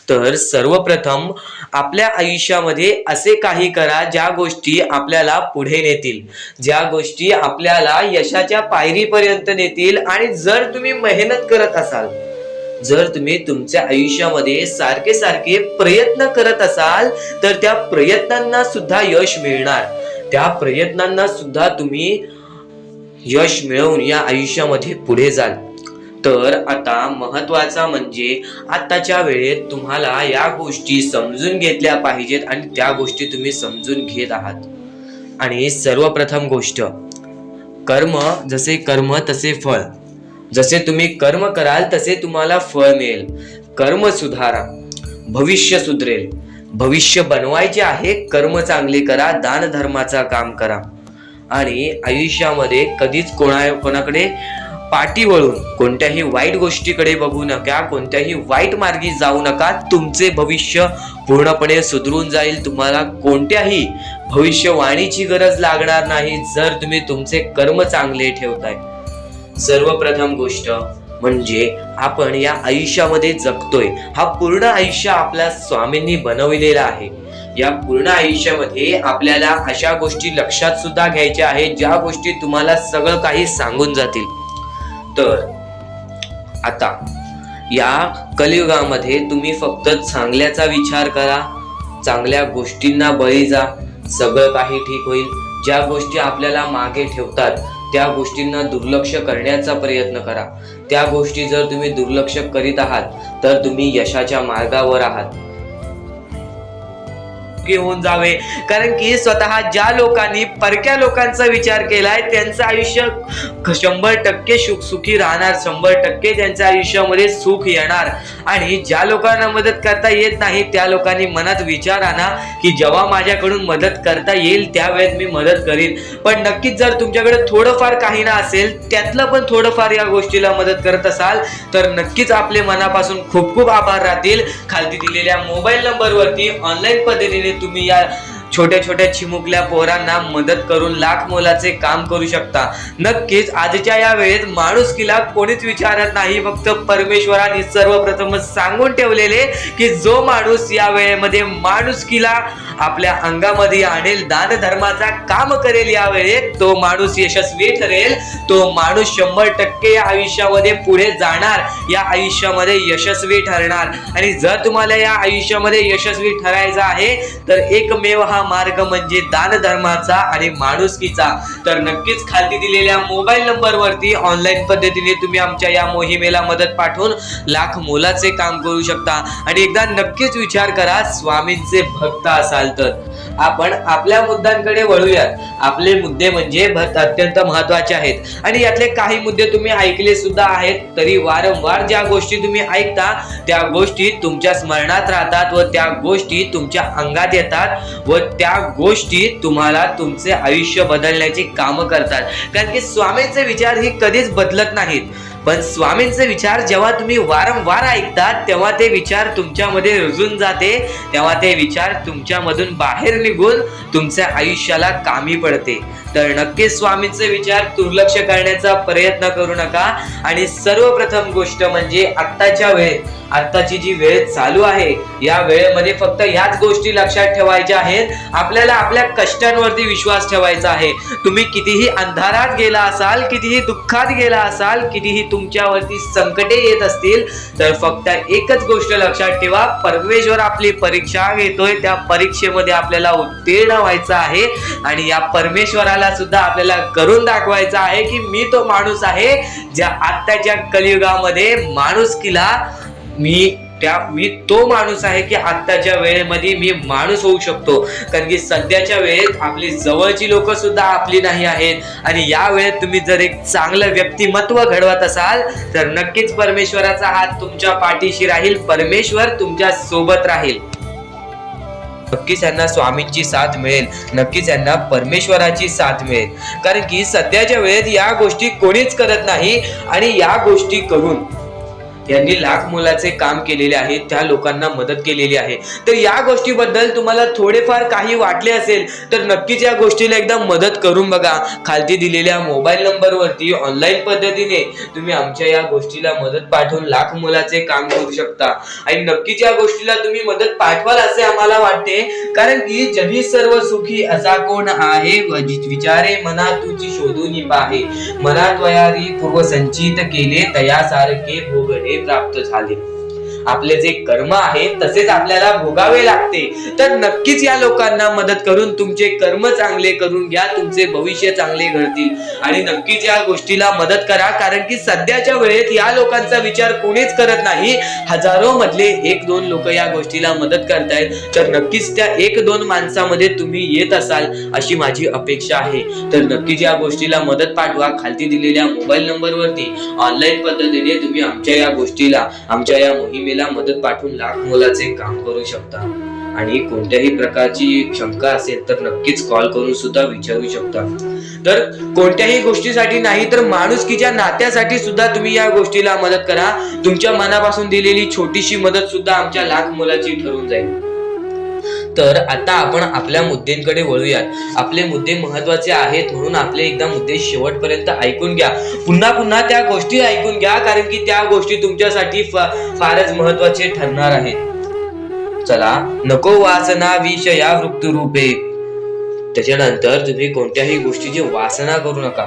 तर सर्वप्रथम आपल्या आयुष्यामध्ये असे काही करा ज्या गोष्टी आपल्याला पुढे नेतील, ज्या गोष्टी आपल्याला यशाच्या पायरीपर्यंत नेतील. आणि जर तुम्ही मेहनत करत असाल, जर तुम्ही तुमच्या आयुष्यामध्ये सारखे प्रयत्न करत असाल तर त्या प्रयत्नांना सुद्धा यश मिळणार. त्या प्रयत्नांना सुद्धा तुम्ही यश मिळवून या आयुष्यामध्ये पुढे जाल. तर आता महत्वाचा म्हणजे आताच्या वेळेत तुम्हाला या गोष्टी समजून घेतल्या पाहिजेत आणि त्या गोष्टी तुम्ही समजून घेत आहात. आणि सर्वप्रथम गोष्ट, जसे कर्म तसे फळ. जसे तुम्ही कर्म कराल तसे तुम्हाला फळ मिळेल. कर्म सुधारा, भविष्य सुधरेल. भविष्य बनवायचे आहे, कर्म चांगले करा, दान धर्माचा काम करा. आणि आयुष्यामध्ये कधीच कोणाकडे पाठी वळून कोणत्याही वाईट गोष्टीकडे बघू नका, कोणत्याही वाईट मार्गी जाऊ नका. तुमचे भविष्य पूर्णपणे सुधरून जाईल. तुम्हाला कोणत्याही भविष्यवाणीची गरज लागणार नाही जर तुम्ही तुमचे कर्म चांगले ठेवताय. सर्वप्रथम गोष्ट म्हणजे आपण या आयुष्यामध्ये जगतोय, हा पूर्ण आयुष्य आपल्या स्वामींनी बनविलेला आहे. या पूर्ण आयुष्यामध्ये आपल्याला अशा गोष्टी लक्षात सुद्धा घ्यायच्या आहेत ज्या गोष्टी तुम्हाला सगळं काही सांगून जातील. तर आता या कलियुगामध्ये तुम्ही फक्त चांगल्याचा विचार करा, चांगल्या गोष्टींना बळी जा, सगळं काही ठीक होईल. ज्या गोष्टी आपल्याला मागे ठेवतात त्या गोष्टींना दुर्लक्ष करण्याचा प्रयत्न करा. त्या गोष्टी जर तुम्ही दुर्लक्ष करीत आहात तर तुम्ही यशाच्या मार्गावर आहात. होऊन जावे, कारण की स्वतः ज्या लोकांनी परक्या लोकांचा विचार केलाय त्यांचं आयुष्य 100% सुखी राहणार, 100% त्यांच्या आयुष्यामध्ये सुख येणार. आणि ज्या लोकांना मदत करता येत नाही त्या लोकांनी मनात विचार आणा की जेव्हा माझ्याकडून मदत करता येईल त्यावेळेस मी मदत करीन. पण नक्कीच जर तुमच्याकडे थोडंफार काही ना असेल त्यातलं पण थोडंफार या गोष्टीला मदत करत असाल तर नक्कीच आपले मनापासून खूप खूप आभार राहतील. खाली दिलेल्या मोबाईल नंबरवरती ऑनलाईन पद्धतीने तुम्ही या छोट्या छोट्या चिमुकल्या पोरांना मदत करून लाख मोलाचे काम करू शकता. नक्कीच आजच्या या वेळेत माणुसकीला कोणीच विचारत नाही, फक्त परमेश्वराने सर्वप्रथम सांगून ठेवलेले की जो माणूस या वेळेमध्ये माणुसकीला आपल्या अंगामध्ये आणेल, दान धर्माचा काम करेल, या वेळेत तो माणूस यशस्वी ठरेल. तो माणूस 100% या आयुष्यामध्ये पुढे जाणार, या आयुष्यामध्ये यशस्वी ठरणार. आणि जर तुम्हाला या आयुष्यामध्ये यशस्वी ठरायचं आहे तर एकमेव हा मार्ग म्हणजे दान धर्माचा आणि माणुसकीचा. तर नक्कीच खाली दिलेल्या मोबाईल नंबरवरती ऑनलाईन पद्धतीने तुम्ही आमच्या या मोहिमेला मदत पाठवून लाख मोलाचे काम करू शकता. आणि एकदा नक्कीच विचार करा, स्वामींचे भक्त असाल तर. आपण आपल्या मुद्द्यांकडे वळूयात. आपले मुद्दे म्हणजे अत्यंत महत्वाचे आहेत आणि यातले काही मुद्दे तुम्ही ऐकले सुद्धा आहेत, तरी वारंवार ज्या गोष्टी तुम्ही ऐकता त्या गोष्टी तुमच्या स्मरणात राहतात व त्या गोष्टी तुमच्या अंगात येतात व त्या गोष्टी तुम्हाला तुमचे आयुष्य बदलण्याची कामं करतात. कारण की स्वामींचे विचार ही कधीच बदलत नाहीत, पण स्वामींचे विचार जेव्हा तुम्ही वारंवार ऐकतात तेव्हा ते विचार तुमच्यामध्ये रुजून जाते, तेव्हा ते विचार तुमच्यामधून बाहेर निघून तुमच्या आयुष्याला कामी पडते. तर नक्कीच स्वामींचे विचार दुर्लक्ष करण्याचा प्रयत्न करू नका. आणि सर्वप्रथम गोष्ट म्हणजे आत्ताची जी वेळ चालू आहे या वेळेमध्ये फक्त ह्याच गोष्टी लक्षात ठेवायच्या आहेत. आपल्याला आपल्या कष्टांवरती विश्वास ठेवायचा आहे. तुम्ही कितीही अंधारात गेला असाल, कितीही दुःखात गेला असाल, कितीही तुमच्यावरती संकटे येत असतील तर फक्त एकच गोष्ट लक्षात ठेवा, परमेश्वर आपली परीक्षा घेतोय, त्या परीक्षेमध्ये आपल्याला उत्तीर्ण व्हायचं आहे. आणि या परमेश्वराला सुद्धा आपल्याला करून दाखवायचं आहे की मी तो माणूस आहे ज्या आत्ताच्या कलियुगामध्ये माणुसकीला मी तो माणूस आहे की आत्ताच्या वेळेमध्ये मी माणूस होऊ शकतो. कारण की सध्याच्या वेळेत आपली जवळची लोक सुद्धा आपली नाही आहेत. आणि या वेळेत तुम्ही जर एक चांगलं व्यक्तिमत्व घडवत असाल तर नक्कीच परमेश्वराचा हात तुमच्या पाठीशी राहील, परमेश्वर तुमच्या सोबत राहील. नक्कीच यांना स्वामींची साथ मिळेल, नक्कीच यांना परमेश्वराची साथ मिळेल. कारण की सध्याच्या वेळेत या गोष्टी कोणीच करत नाही आणि या गोष्टी करून यांनी लाख मोलाचे काम केलेले आहे, त्या लोकांना मदत केलेली आहे. तर या गोष्टीबद्दल तुम्हाला थोडेफार काही वाटले असेल तर नक्कीच या गोष्टीला एकदा मदत करून बघा. खालती दिलेल्या मोबाईल नंबरवरती ऑनलाईन पद्धतीने तुम्ही आमच्या या गोष्टीला मदत पाठवून लाख मोलाचे काम करू शकता. आणि नक्कीच या गोष्टीला तुम्ही मदत पाठवाल असे आम्हाला वाटते, कारण की जगी सर्व सुखी असा कोण आहे, विचारे मना तुझी शोधून पाहे, मनात वयारी पूर्व संचित केले तयासारखे भोगणे प्राप्त झाले. आपले जे कर्म आहे तसेच आपल्याला भोगावे लागते. तर नक्कीच या लोकांना मदत करून तुमचे कर्म चांगले करून घ्या, तुमचे भविष्य चांगले घडतील. आणि नक्कीच या गोष्टीला मदत करा, कारण की सध्याच्या वेळेत या लोकांचा विचार कोणीच करत नाही. हजारो मधले 1-2 लोक या गोष्टीला मदत करतायत. तर नक्कीच त्या 1-2 माणसामध्ये तुम्ही येत असाल अशी माझी अपेक्षा आहे. तर नक्कीच या गोष्टीला मदत पाठवा. खालती दिलेल्या मोबाईल नंबरवरती ऑनलाईन पद्धतीने तुम्ही आमच्या या गोष्टीला, आमच्या या मोहिमेला मदत पाठवून लाख मोलाचे काम करू शकता. आणि कोणत्याही प्रकारची शंका असेल तर नक्कीच कॉल करून सुद्धा विचारू शकता. तर कोणत्याही गोष्टीसाठी नाही तर माणुसकीच्या नात्यासाठी सुद्धा तुम्ही या गोष्टीला मदत करा. तुमच्या मनापासून दिलेली छोटीशी मदत सुद्धा आमच्या लाख मोलाची ठरून जाईल. तर आता आपण आपल्या मुद्द्यांकडे वळूयात. आपले मुद्दे महत्वाचे आहेत म्हणून आपले एकदा मुद्दे शेवटपर्यंत ऐकून घ्या. पुन्हा पुन्हा त्या गोष्टी ऐकून घ्या, कारण की त्या गोष्टी तुमच्यासाठी फारच महत्वाचे ठरणार आहेत. चला, नको वासना विषया वृत्त रूपे. त्याच्यानंतर तुम्ही कोणत्याही गोष्टीची वासना करू नका.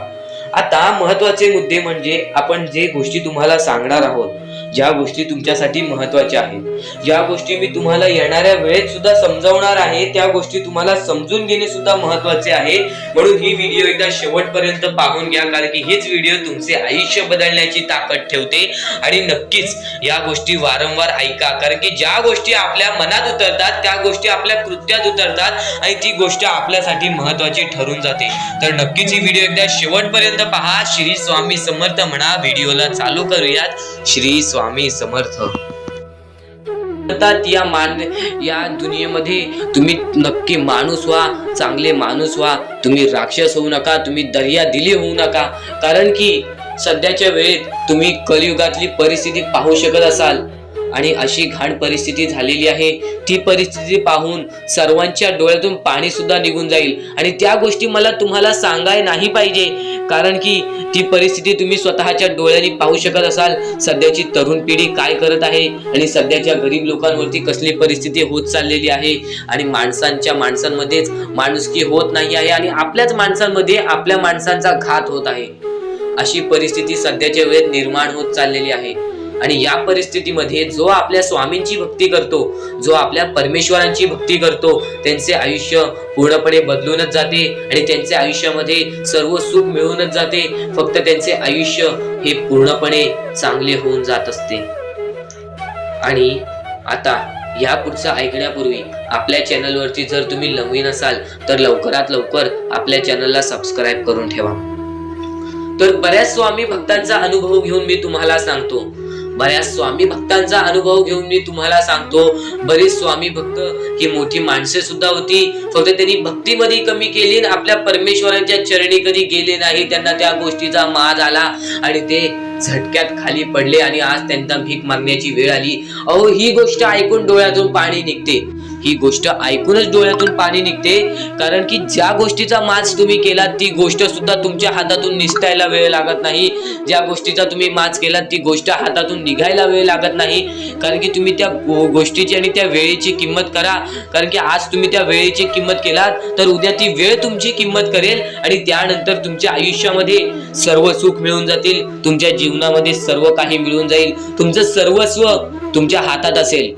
आता महत्वाचे मुद्दे म्हणजे आपण जे गोष्टी तुम्हाला सांगणार आहोत ज्या गोष्टी तुमच्यासाठी महत्वाच्या आहेत, ज्या गोष्टी मी तुम्हाला येणाऱ्या वेळेत सुद्धा समजावणार आहे, त्या गोष्टी तुम्हाला समजून घेणे सुद्धा महत्वाचे आहे. म्हणून ही व्हिडिओ एकदा शेवटपर्यंत पाहून घ्या, कारण की हीच व्हिडिओ तुमचे आयुष्य बदलण्याची ताकद ठेवते. आणि नक्कीच या गोष्टी वारंवार ऐका, कारण की ज्या गोष्टी आपल्या मनात उतरतात त्या गोष्टी आपल्या कृत्यात उतरतात आणि ती गोष्ट आपल्यासाठी महत्वाची ठरून जाते. तर नक्कीच ही व्हिडिओ एकदा शेवटपर्यंत पहा. श्री स्वामी समर्थ म्हणा. व्हिडिओला चालू करूयात. श्री स्वामी समर्थ. या दुनियेमध्ये तुम्ही नक्की माणूस व्हा, चांगले माणूस व्हा. तुम्ही राक्षस होऊ नका, तुम्ही दर्या दिली होऊ नका. कारण की सध्याच्या वेळेत तुम्ही कलियुगातली परिस्थिती पाहू शकत असाल आणि अशी घाण परिस्थिती झालेली आहे. ती परिस्थिती पाहून सर्वांच्या डोळ्यातून पाणी सुद्धा निघून जाईल. आणि त्या गोष्टी मला तुम्हाला सांगाय नाही पाहिजे, कारण की ती परिस्थिती तुम्ही स्वतःच्या डोळ्यांनी पाहू शकत असाल. सध्याची तरुण पिढी काय करत आहे आणि सध्याच्या गरीब लोकांवरती कसली परिस्थिती होत चाललेली आहे. आणि माणसांमध्येच माणुसकी होत नाही आहे आणि आपल्याच माणसांमध्ये आपल्या माणसांचा घात होत आहे. अशी परिस्थिती सध्याच्या वेळेत निर्माण होत चाललेली आहे. आणि या परिस्थितीमध्ये जो आपल्या स्वामींची भक्ती करतो, जो आपल्या परमेश्वरांची भक्ती करतो, त्यांचे आयुष्य पूर्णपणे बदलूनच जाते आणि त्यांच्या आयुष्यामध्ये सर्व सुख मिळूनच जाते. फक्त त्यांचे आयुष्य हे पूर्णपणे चांगले होऊन जात असते. आणि आता या पुढचं ऐकण्यापूर्वी आपल्या चॅनलवरती जर तुम्ही नवीन असाल तर लवकरात लवकर आपल्या चॅनलला सबस्क्राईब करून ठेवा. तर बऱ्याच स्वामी भक्तांचा अनुभव घेऊन मी तुम्हाला सांगतो. बरेच स्वामी भक्त ही मोठी माणसे सुद्धा होती, फक्त त्यांनी भक्तीमध्ये कमी केली, आपल्या परमेश्वरांच्या चरणी कधी गेले नाही. त्यांना त्या गोष्टीचा माज आला आणि ते झटक्यात खाली पडले आणि आज त्यांना भीक मागण्याची वेळ आली. अहो, ही गोष्ट ऐकून डोळ्यातून पाणी निघते. ही गोष्ट ऐकूनच डोळ्यातून पाणी निघते, कारण की ज्या गोष्टीचा माज तुम्ही केला ती गोष्ट सुद्धा तुमच्या हातातून निसटायला वेळ लागत नाही. ज्या गोष्टीचा तुम्ही माज केला ती गोष्ट हातातून निघायला वेळ लागत नाही, कारण की तुम्ही त्या गोष्टीची आणि त्या वेळेची किंमत करा. कारण की आज तुम्ही त्या वेळेची किंमत केलात तर उद्या ती वेळ तुमची किंमत करेल आणि त्यानंतर तुमच्या आयुष्यामध्ये सर्व सुख मिळून जातील. तुमच्या जीवनामध्ये सर्व काही मिळून जाईल. तुमचं सर्वस्व तुमच्या हातात असेल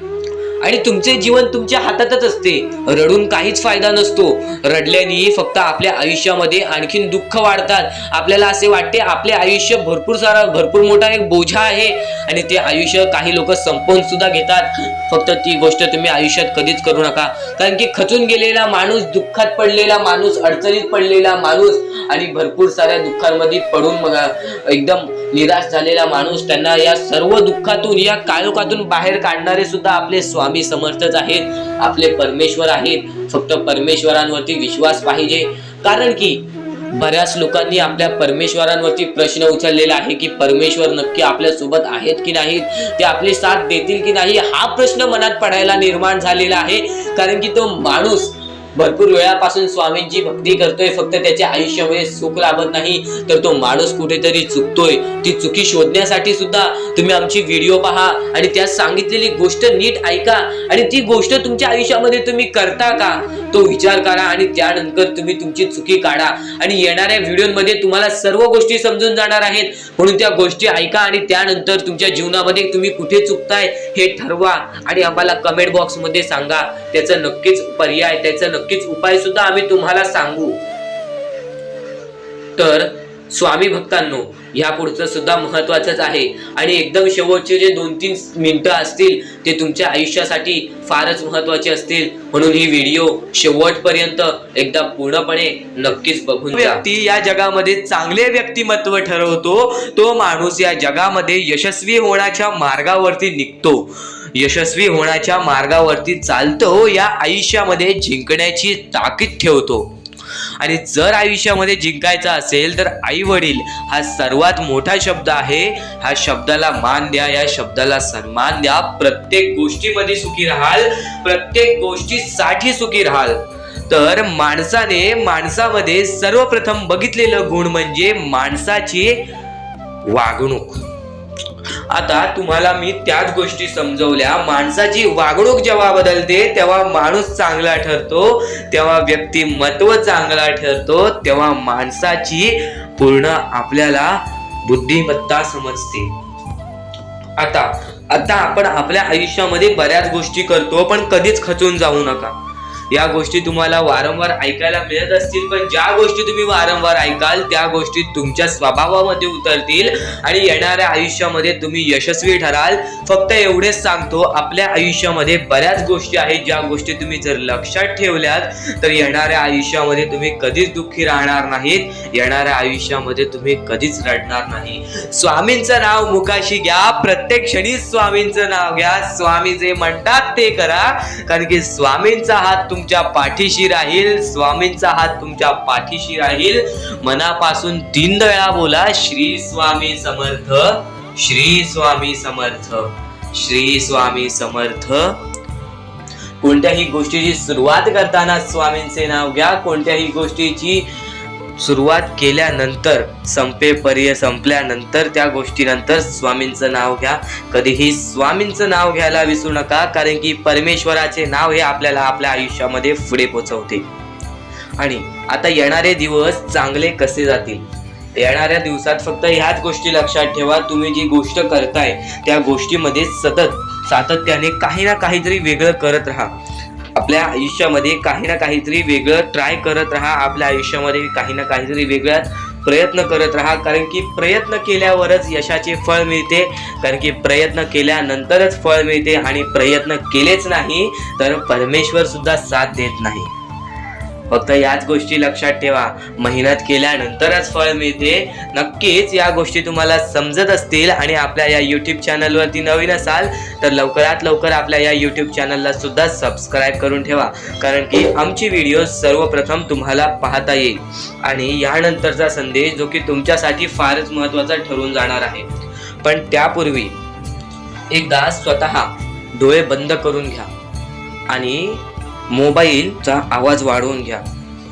आणि तुमचे जीवन तुमच्या हातातच असते. रडून काहीच फायदा नसतो. रडल्याने फक्त आपल्या आयुष्यामध्ये आणखीन दुःख वाढतात. आपल्याला असे वाटते आपले आयुष्य भरपूर मोठा एक बोझा आहे आणि ते आयुष्य काही लोक संपवून सुद्धा घेतात. फक्त ती गोष्ट तुम्ही आयुष्यात कधीच करू नका, कारण की खचून गेलेला माणूस, दुःखात पडलेला माणूस, अडचणीत पडलेला माणूस आणि भरपूर साऱ्या दुःखांमध्ये पडून एकदम निराश झालेला माणूस, त्यांना या सर्व दुःखातून, या काळोखातून बाहेर काढणारे सुद्धा आपले स्वामी समर्थच आहेत, आपले परमेश्वर आहेत. फक्त परमेश्वरांवरती विश्वास पाहिजे, कारण की बऱ्याच लोकांनी आपल्या परमेश्वरांवरती प्रश्न उचललेला आहे की परमेश्वर नक्की आपल्या सोबत आहेत की नाहीत, ते आपली साथ देतील की नाही, हा प्रश्न मनात पडायला निर्माण झालेला आहे. कारण की तो माणूस भरपूर वेळापासून स्वामींची भक्ती करतोय, फक्त त्याच्या आयुष्यामध्ये सुख लाभत नाही, तर तो माणूस कुठेतरी चुकतोय. ती चुकी शोधण्यासाठी सुद्धा तुम्ही आमची व्हिडिओ पहा आणि त्यात सांगितलेली गोष्ट नीट ऐका आणि ती गोष्ट तुमच्या आयुष्यामध्ये तुम्ही करता का तो विचार करा आणि त्यानंतर तुम्ही तुमची चुकी काढा. आणि येणाऱ्या व्हिडिओमध्ये तुम्हाला सर्व गोष्टी समजून जाणार आहेत, म्हणून त्या गोष्टी ऐका आणि त्यानंतर तुमच्या जीवनामध्ये तुम्ही कुठे चुकताय हे ठरवा आणि आम्हाला कमेंट बॉक्स मध्ये सांगा. त्याचं नक्कीच पर्याय, त्याचं नक्कीच उपाय सुद्धा आम्ही तुम्हाला सांगू. तर स्वामी भक्तांनो, या पुढचं सुद्धा महत्वाचंच आहे आणि एकदम शेवटचे जे 2-3 मिनिटं असतील ते तुमच्या आयुष्यासाठी फारच महत्वाचे असतील, म्हणून ही व्हिडिओ शेवटपर्यंत एकदा पूर्णपणे नक्कीच बघून घ्या. व्यक्ती या जगामध्ये चांगले व्यक्तिमत्व ठरवतो, तो माणूस या जगामध्ये यशस्वी होण्याच्या मार्गावरती निघतो, यशस्वी होण्याच्या मार्गावरती चालतो, या आयुष्यामध्ये जिंकण्याची ताकीद ठेवतो. आणि जर आयुष्यामध्ये जिंकायचं असेल तर आई वडील हा सर्वात मोठा शब्द आहे. ह्या शब्दाला मान द्या, या शब्दाला सन्मान द्या. प्रत्येक गोष्टीमध्ये सुखी राहाल, प्रत्येक गोष्टीसाठी सुखी राहाल. तर माणसामध्ये सर्वप्रथम बघितलेलं गुण म्हणजे माणसाची वागणूक. आता तुम्हाला मी त्याच गोष्टी समजवल्या. माणसाची वागणूक जेव्हा बदलते तेव्हा माणूस चांगला ठरतो, तेव्हा व्यक्तिमत्व चांगला ठरतो, तेव्हा माणसाची पूर्ण आपल्याला बुद्धिमत्ता समजते. आता आता आपण आपल्या आयुष्यामध्ये बऱ्याच गोष्टी करतो, पण कधीच खचून जाऊ नका. या गोष्टी तुम्हाला वारंवार ऐकायला मिळत असतील, पण ज्या गोष्टी तुम्ही वारंवार ऐकाल त्या गोष्टी तुमच्या स्वभावामध्ये उतरतील आणि येणाऱ्या आयुष्यामध्ये तुम्ही यशस्वी ठराल. फक्त एवढेच सांगतो, आपल्या आयुष्यामध्ये बऱ्याच गोष्टी आहेत, ज्या गोष्टी तुम्ही जर लक्षात ठेवल्यात तर येणाऱ्या आयुष्यामध्ये तुम्ही कधीच दुःखी राहणार नाहीत, येणाऱ्या आयुष्यामध्ये तुम्ही कधीच रडणार नाही. स्वामींचं नाव मुखाशी घ्या, प्रत्येक क्षणी स्वामींचं नाव घ्या, स्वामी जे म्हणतात ते करा, कारण की स्वामींचा हात तुमच्या पाठीशी राहील, स्वामींचा हात तुमच्या पाठीशी राहील. मनापासून 3 वेळा बोला, श्री स्वामी समर्थ, श्री स्वामी समर्थ, श्री स्वामी समर्थ. कोणत्याही गोष्टीची सुरुवात करताना स्वामींचे नाव घ्या. कोणत्याही गोष्टीची सुरुवात केल्यानंतर संपल्यानंतर त्या गोष्टीनंतर स्वामींचं नाव घ्या. कधीही स्वामींचं नाव घ्यायला विसरू नका, कारण की परमेश्वराचे नाव हे आपल्याला आपल्या आयुष्यामध्ये पुढे पोहोचवते. आणि आता येणारे दिवस चांगले कसे जातील, येणाऱ्या दिवसात फक्त ह्याच गोष्टी लक्षात ठेवा. तुम्ही जी गोष्ट करताय त्या गोष्टीमध्ये सातत्याने काही ना काहीतरी वेगळं करत राहा. आपल्या आयुष्यामध्ये काही ना काहीतरी वेगळं ट्राय करत राहा. आपल्या आयुष्यामध्ये काही ना काहीतरी वेगळा प्रयत्न करत राहा, कारण की प्रयत्न केल्यावरच यशाचे फळ मिळते, कारण की प्रयत्न केल्यानंतरच फळ मिळते. आणि प्रयत्न केलेच नाही तर परमेश्वर सुद्धा साथ देत नाही. फक्त याच गोष्टी लक्षात ठेवा, मेहनत केल्यानंतरच फळ मिळते. नक्कीच या गोष्टी तुम्हाला समजत असतील आणि आपल्या या यूट्यूब चॅनलवरती नवीन असाल तर लवकरात लवकर आपल्या या यूट्यूब चॅनलला सुद्धा सबस्क्राईब करून ठेवा, कारण की आमची व्हिडिओ सर्वप्रथम तुम्हाला पाहता येईल. आणि यानंतरचा संदेश जो की तुमच्यासाठी फारच महत्त्वाचा ठरून जाणार आहे. पण त्यापूर्वी एकदा स्वतः डोळे बंद करून घ्या आणि मोबाईलचा आवाज वाढवून घ्या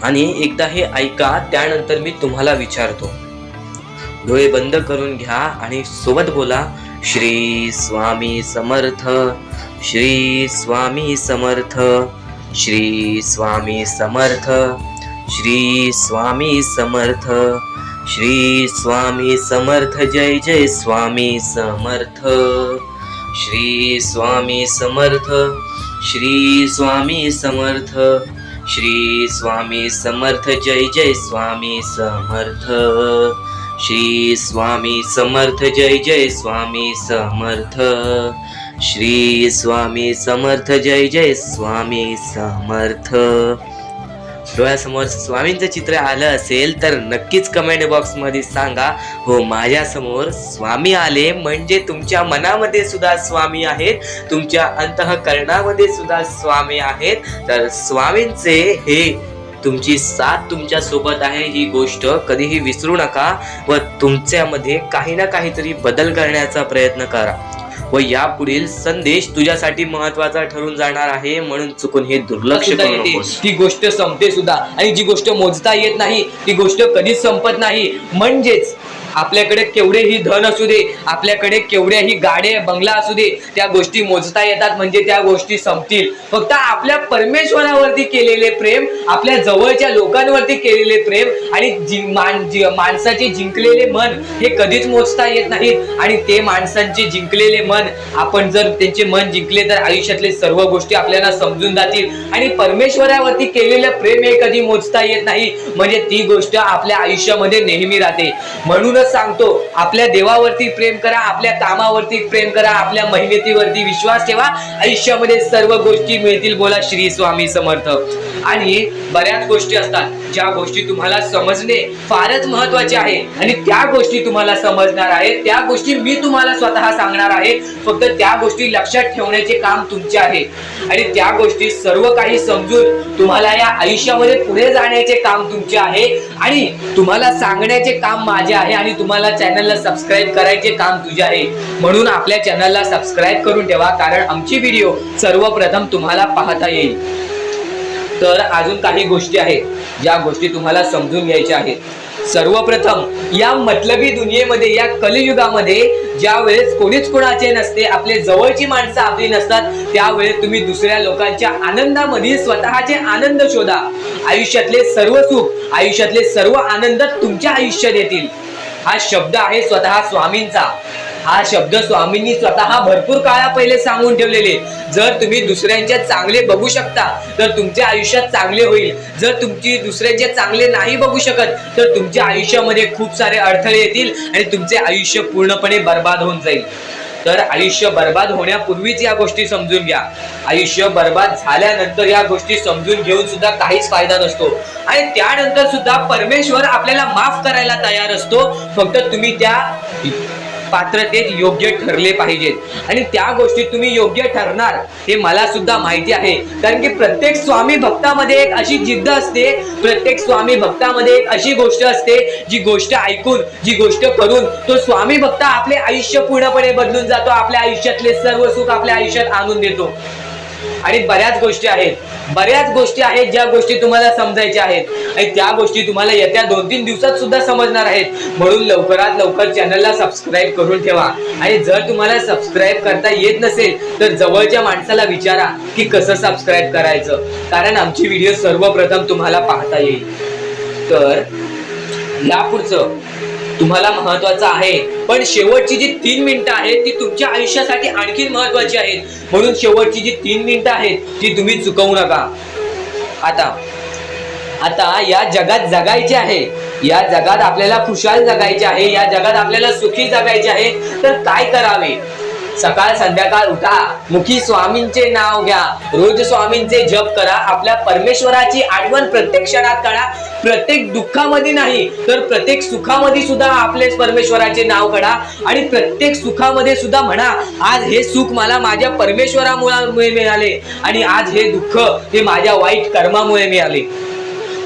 आणि एकदा हे ऐका. त्यानंतर मी तुम्हाला विचारतो. डोळे बंद करून घ्या आणि सोबत बोला, श्री स्वामी समर्थ, श्री स्वामी समर्थ, श्री स्वामी समर्थ, श्री स्वामी समर्थ, श्री स्वामी समर्थ, जय जय स्वामी समर्थ, श्री स्वामी समर्थ, श्री स्वामी समर्थ, श्री स्वामी समर्थ, जय जय स्वामी समर्थ, श्री स्वामी समर्थ, जय जय स्वामी समर्थ, श्री स्वामी समर्थ, जय जय स्वामी समर्थ. डोळ्यासमोर स्वामींचं चित्र आलं असेल तर नक्कीच कमेंट बॉक्स मध्ये सांगा, हो माझ्या समोर स्वामी आले. म्हणजे तुमच्या मनामध्ये सुद्धा स्वामी आहेत, तुमच्या अंतःकरणामध्ये सुद्धा स्वामी आहेत. तर स्वामींचे हे तुमची साथ तुमच्या सोबत आहे, ही गोष्ट कधीही विसरू नका व तुमच्यामध्ये काही ना काहीतरी बदल करण्याचा प्रयत्न करा. व यापुढील संदेश तुझ्यासाठी महत्वाचा ठरून जाणार आहे, म्हणून चुकून हे दुर्लक्ष करू नकोस. ती गोष्ट संपते सुद्धा, आणि जी गोष्ट मोजता येत नाही ती गोष्ट कधीच संपत नाही. म्हणजेच आपल्याकडे केवढेही धन असू दे, आपल्याकडे केवढ्याही गाड्या बंगला असू दे, त्या गोष्टी मोजता येतात, म्हणजे त्या गोष्टी संपतील. फक्त आपल्या परमेश्वरावरती केलेले प्रेम, आपल्या जवळच्या लोकांवरती केलेले प्रेम आणि माणसाचे जिंकलेले मन हे कधीच मोजता येत नाहीत. आणि ते माणसांचे जिंकलेले मन, आपण जर त्यांचे मन जिंकले तर आयुष्यातले सर्व गोष्टी आपल्याला समजून जातील. आणि परमेश्वरावरती केलेलं प्रेम हे कधी मोजता येत नाही, म्हणजे ती गोष्ट आपल्या आयुष्यामध्ये नेहमी राहते. म्हणून सांगतो, आपल्या देवावरती प्रेम करा, आपल्या कामावरती प्रेम करा, आपल्या मेहनतीवरती विश्वास ठेवा, आयुष्यामध्ये सर्व गोष्टी मिळतील. बोला श्री स्वामी समर्थ. आणि बऱ्याच गोष्टी असतात ज्या गोष्टी तुम्हाला समजणे फारच महत्वाचे आहे, आणि त्या गोष्टी तुम्हाला समजणार आहेत, त्या गोष्टी मी तुम्हाला स्वतः सांगणार आहे. फक्त त्या गोष्टी लक्षात ठेवण्याचे काम तुमचे आहे, आणि त्या गोष्टी सर्व काही समजून तुम्हाला या आयुष्यामध्ये पुढे जाण्याचे काम तुमचे आहे, आणि तुम्हाला सांगण्याचे काम माझे आहे, आणि तुम्हाला चॅनलला सबस्क्राईब करायचे काम तुझे आहे. म्हणून आपल्या चॅनलला सबस्क्राईब करून ठेवा, कारण आमची व्हिडिओ सर्वप्रथम तुम्हाला पाहता येईल. तर अजून काही गोष्टी आहेत ज्या गोष्टी तुम्हाला समजून घ्यायच्या आहेत. सर्वप्रथम या मतलबी दुनियेमध्ये, या कलियुगामध्ये ज्या वेळेस कोणीच कोणाचे नसते, आपले जवळची माणसं आपली नसतात, त्यावेळेस तुम्ही दुसऱ्या लोकांच्या आनंदामध्ये स्वतःचे आनंद शोधा. आयुष्यातले सर्व सुख, आयुष्यातले सर्व आनंद तुमच्या आयुष्यात येतील. हा शब्द आहे स्वतः स्वामींचा. हा शब्द स्वामींनी स्वतः भरपूर काळा पहिले सांगून ठेवलेले. जर तुम्ही दुसऱ्यांचे चांगले बघू शकता तर तुमच्या आयुष्यात चांगले होईल. जर तुमची दुसऱ्यांचे चांगले नाही बघू शकत तर तुमच्या आयुष्यामध्ये खूप सारे अडथळे येतील आणि तुमचे आयुष्य पूर्णपणे बर्बाद होऊन जाईल. तर आयुष्य बर्बाद होण्यापूर्वीच या गोष्टी समजून घ्या. आयुष्य बर्बाद झाल्यानंतर या गोष्टी समजून घेऊन सुद्धा काहीच फायदा नसतो आणि त्यानंतर सुद्धा परमेश्वर आपल्याला माफ करायला तयार असतो. फक्त तुम्ही त्या पात्रतेत योग्य ठरले पाहिजेत आणि त्या गोष्टीत तुम्ही योग्य ठरणार हे मला सुद्धा माहिती आहे. कारण की प्रत्येक स्वामी भक्तामध्ये एक अशी जिद्द असते, प्रत्येक स्वामी भक्तामध्ये एक अशी गोष्ट असते, जी गोष्ट ऐकून, जी गोष्ट करून तो स्वामी भक्त आपले आयुष्य पूर्णपणे बदलून जातो. आपल्या आयुष्यातले सर्व सुख आपल्या आयुष्यात आणून देतो. आणि बऱ्याच गोष्टी आहेत ज्या गोष्टी तुम्हाला समजायच्या आहेत आणि त्या गोष्टी तुम्हाला येत्या 2-3 दिवसात सुद्धा समजणार आहेत. म्हणून लवकरात लवकर चॅनलला सबस्क्राईब करून ठेवा आणि जर तुम्हाला सबस्क्राईब करता येत नसेल तर जवळच्या माणसाला विचारा की कसं सबस्क्राईब करायचं, कारण आमची व्हिडिओ सर्वप्रथम तुम्हाला पाहता येईल. तर यापुढचं तुम्हाला महत्वाचं आहे, पण शेवटची जी 3 मिनिटं आहेत ती तुमच्या आयुष्यासाठी आणखी महत्वाची आहेत. म्हणून शेवटची जी 3 मिनिटं आहेत ती तुम्ही चुकवू नका. आता या जगात जगायचे आहे, या जगात आपल्याला खुशाल जगायचे आहे, या जगात आपल्याला सुखी जगायचे आहे. तर काय करावे? सकाळ संध्याकाळ उठा, मुखी स्वामींचे नाव घ्या, रोज स्वामींचे जप करा, आपल्या परमेश्वराची आठवण प्रत्येक क्षणात करा. प्रत्येक दुःखामध्ये नाही तर प्रत्येक सुखामध्ये सुद्धा आपले परमेश्वराचे नाव काढा आणि प्रत्येक सुखामध्ये सुद्धा म्हणा, आज हे सुख मला माझ्या परमेश्वरामुळे मिळाले आणि आज हे दुःख हे माझ्या वाईट कर्मामुळे मिळाले,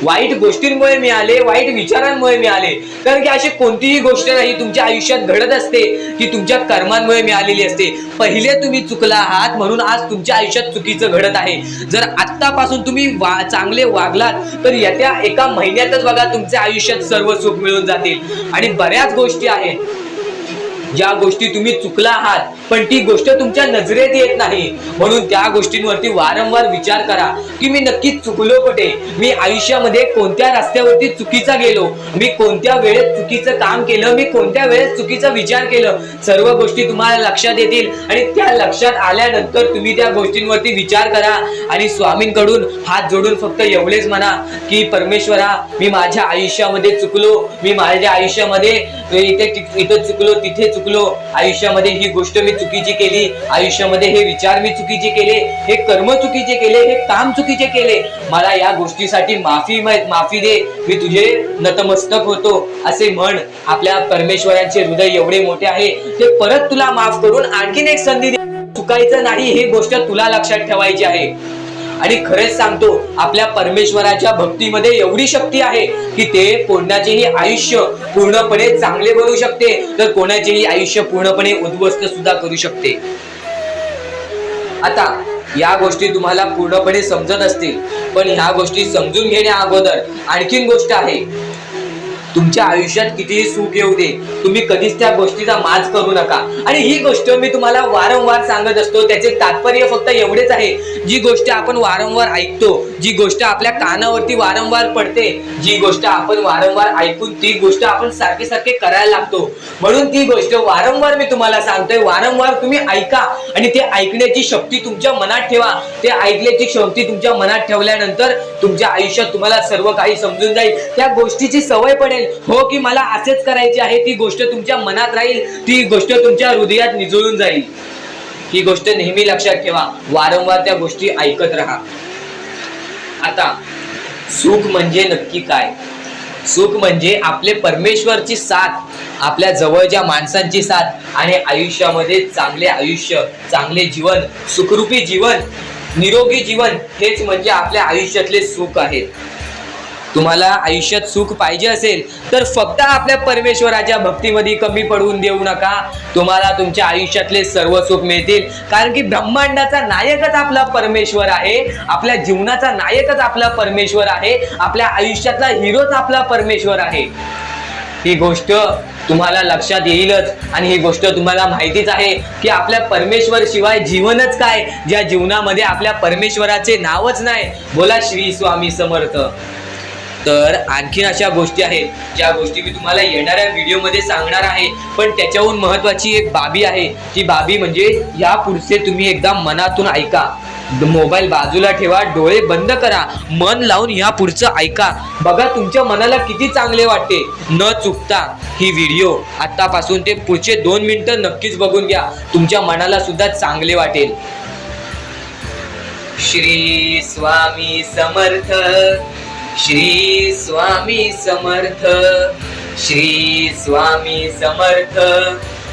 वाईट गोष्टींमुळे मिळाले, वाईट विचारांमुळे मिळाले. कारण की अशी कोणतीही गोष्ट नाही तुमच्या आयुष्यात घडत असते की तुमच्या कर्मांमुळे मिळालेली असते. पहिले तुम्ही चुकला आहात म्हणून आज तुमच्या आयुष्यात चुकीचं घडत आहे. जर आत्तापासून तुम्ही चांगले वागलात तर येत्या 1 महिन्यातच बघा तुमच्या आयुष्यात सर्व सुख मिळून जातील. आणि बऱ्याच गोष्टी आहेत ज्या गोष्टी तुम्ही चुकला आहात पण ती गोष्ट तुमच्या नजरेत येत नाही. म्हणून त्या गोष्टींवरती वारंवार विचार करा की मी नक्की चुकलो कुठे, मी आयुष्यामध्ये कोणत्या रस्त्यावरती चुकीचा गेलो, मी कोणत्या वेळेत चुकीचं काम केलं, मी कोणत्या वेळेत चुकीचा विचार केलं. सर्व गोष्टी तुम्हाला लक्षात येतील आणि त्या लक्षात आल्यानंतर तुम्ही त्या गोष्टींवरती विचार करा आणि स्वामींकडून हात जोडून फक्त एवढेच म्हणा की परमेश्वरा, मी माझ्या आयुष्यामध्ये चुकलो, मी माझ्या आयुष्यामध्ये इथे चुकलो, तिथे चुकलो, आयुष्यामध्ये ही गोष्ट मी चुकीची केली, आयुष्यामध्ये हे विचार मी चुकीचे केले, हे कर्म चुकीचे केले, हे काम चुकीचे केले, मला या गोष्टीसाठी माफी दे, मी तुझे नतमस्तक होतो असे म्हण. आपल्या परमेश्वराचे हृदय एवढे मोठे आहे ते परत तुला माफ करून आणखीन एक संधी दे. चुकायचं नाही हे गोष्ट तुला लक्षात ठेवायची आहे. आणि खरेच सांगतो, आपल्या परमेश्वराच्या भक्तीमध्ये एवढी शक्ती आहे की ते कोणाचेही आयुष्य पूर्णपणे चांगले बनवू शकते तर कोणाचेही आयुष्य पूर्णपणे उद्ध्वस्त सुद्धा करू शकते. आता या गोष्टी तुम्हाला पूर्णपणे समजत असतील, पण ह्या गोष्टी समजून घेण्या अगोदर आणखीन गोष्ट आहे. तुमच्या आयुष्यात कितीही सुख येऊ दे, तुम्ही कधीच त्या गोष्टीचा माज करू नका. आणि ही गोष्ट मी तुम्हाला वारंवार सांगत असतो, त्याचे तात्पर्य फक्त एवढेच आहे, जी गोष्ट आपण वारंवार ऐकतो, जी गोष्ट आपल्या कानावरती वारंवार पडते, जी गोष्ट आपण वारंवार ऐकून ती गोष्ट आपण सारखे करायला लागतो. म्हणून ती गोष्ट वारंवार मी तुम्हाला सांगतोय, वारंवार तुम्ही ऐका आणि ते ऐकण्याची शक्ती तुमच्या मनात ठेवा. ते ऐकण्याची शक्ती तुमच्या मनात ठेवल्यानंतर तुमच्या आयुष्यात तुम्हाला सर्व काही समजून जाईल. त्या गोष्टीची सवय पडेल, हो की मला असेच करायचे आहे, ती गोष्ट तुमच्या मनात राहील, ती गोष्ट तुमच्या हृदयात निजळून जाईल. ही गोष्ट नेहमी लक्षात ठेवा, वारंवार त्या गोष्टी ऐकत राहा. आता सुख म्हणजे नक्की काय? सुख म्हणजे आपले परमेश्वरची साथ, आपल्या जवळच्या माणसांची साथ आणि आयुष्यामध्ये चांगले आयुष्य, चांगले जीवन, सुखरूपी जीवन, निरोगी जीवन, हेच म्हणजे आपल्या आयुष्यातले सुख आहे. तुम्हाला आयुष्यात सुख पाहिजे असेल तर फक्त आपल्या परमेश्वराच्या भक्तीमध्ये कमी पडून देऊ नका. तुम्हाला तुमच्या आयुष्यातले सर्व सुख मिळतील. कारण की ब्रह्मांडाचा नायकच आपला परमेश्वर आहे, आपल्या जीवनाचा नायकच आपला परमेश्वर आहे, आपल्या आयुष्यातला हिरोच आपला परमेश्वर आहे. ही गोष्ट तुम्हाला लक्षात येईलच आणि ही गोष्ट तुम्हाला माहितीच आहे की आपल्या परमेश्वर शिवाय जीवनच काय, ज्या जीवनामध्ये आपल्या परमेश्वराचे नावच नाही. बोला श्री स्वामी समर्थ. तर आणखीन अशा गोष्टी आहेत ज्या गोष्टी मी तुम्हाला येणाऱ्या व्हिडिओमध्ये सांगणार आहे, पण त्याच्याहून महत्वाची एक बाबी आहे. ती बाबी म्हणजे या पुढचे तुम्ही एकदा मनातून ऐका. मोबाईल बाजूला ठेवा, डोळे बंद करा, मन लावून या पुढचं ऐका. बघा तुमच्या मनाला किती चांगले वाटते. न चुकता ही व्हिडिओ आतापासून ते पुढचे 2 मिनिटं नक्कीच बघून घ्या. तुमच्या मनाला सुद्धा चांगले वाटेल. श्री स्वामी समर्थ, श्री स्वामी समर्थ, श्री स्वामी समर्थ,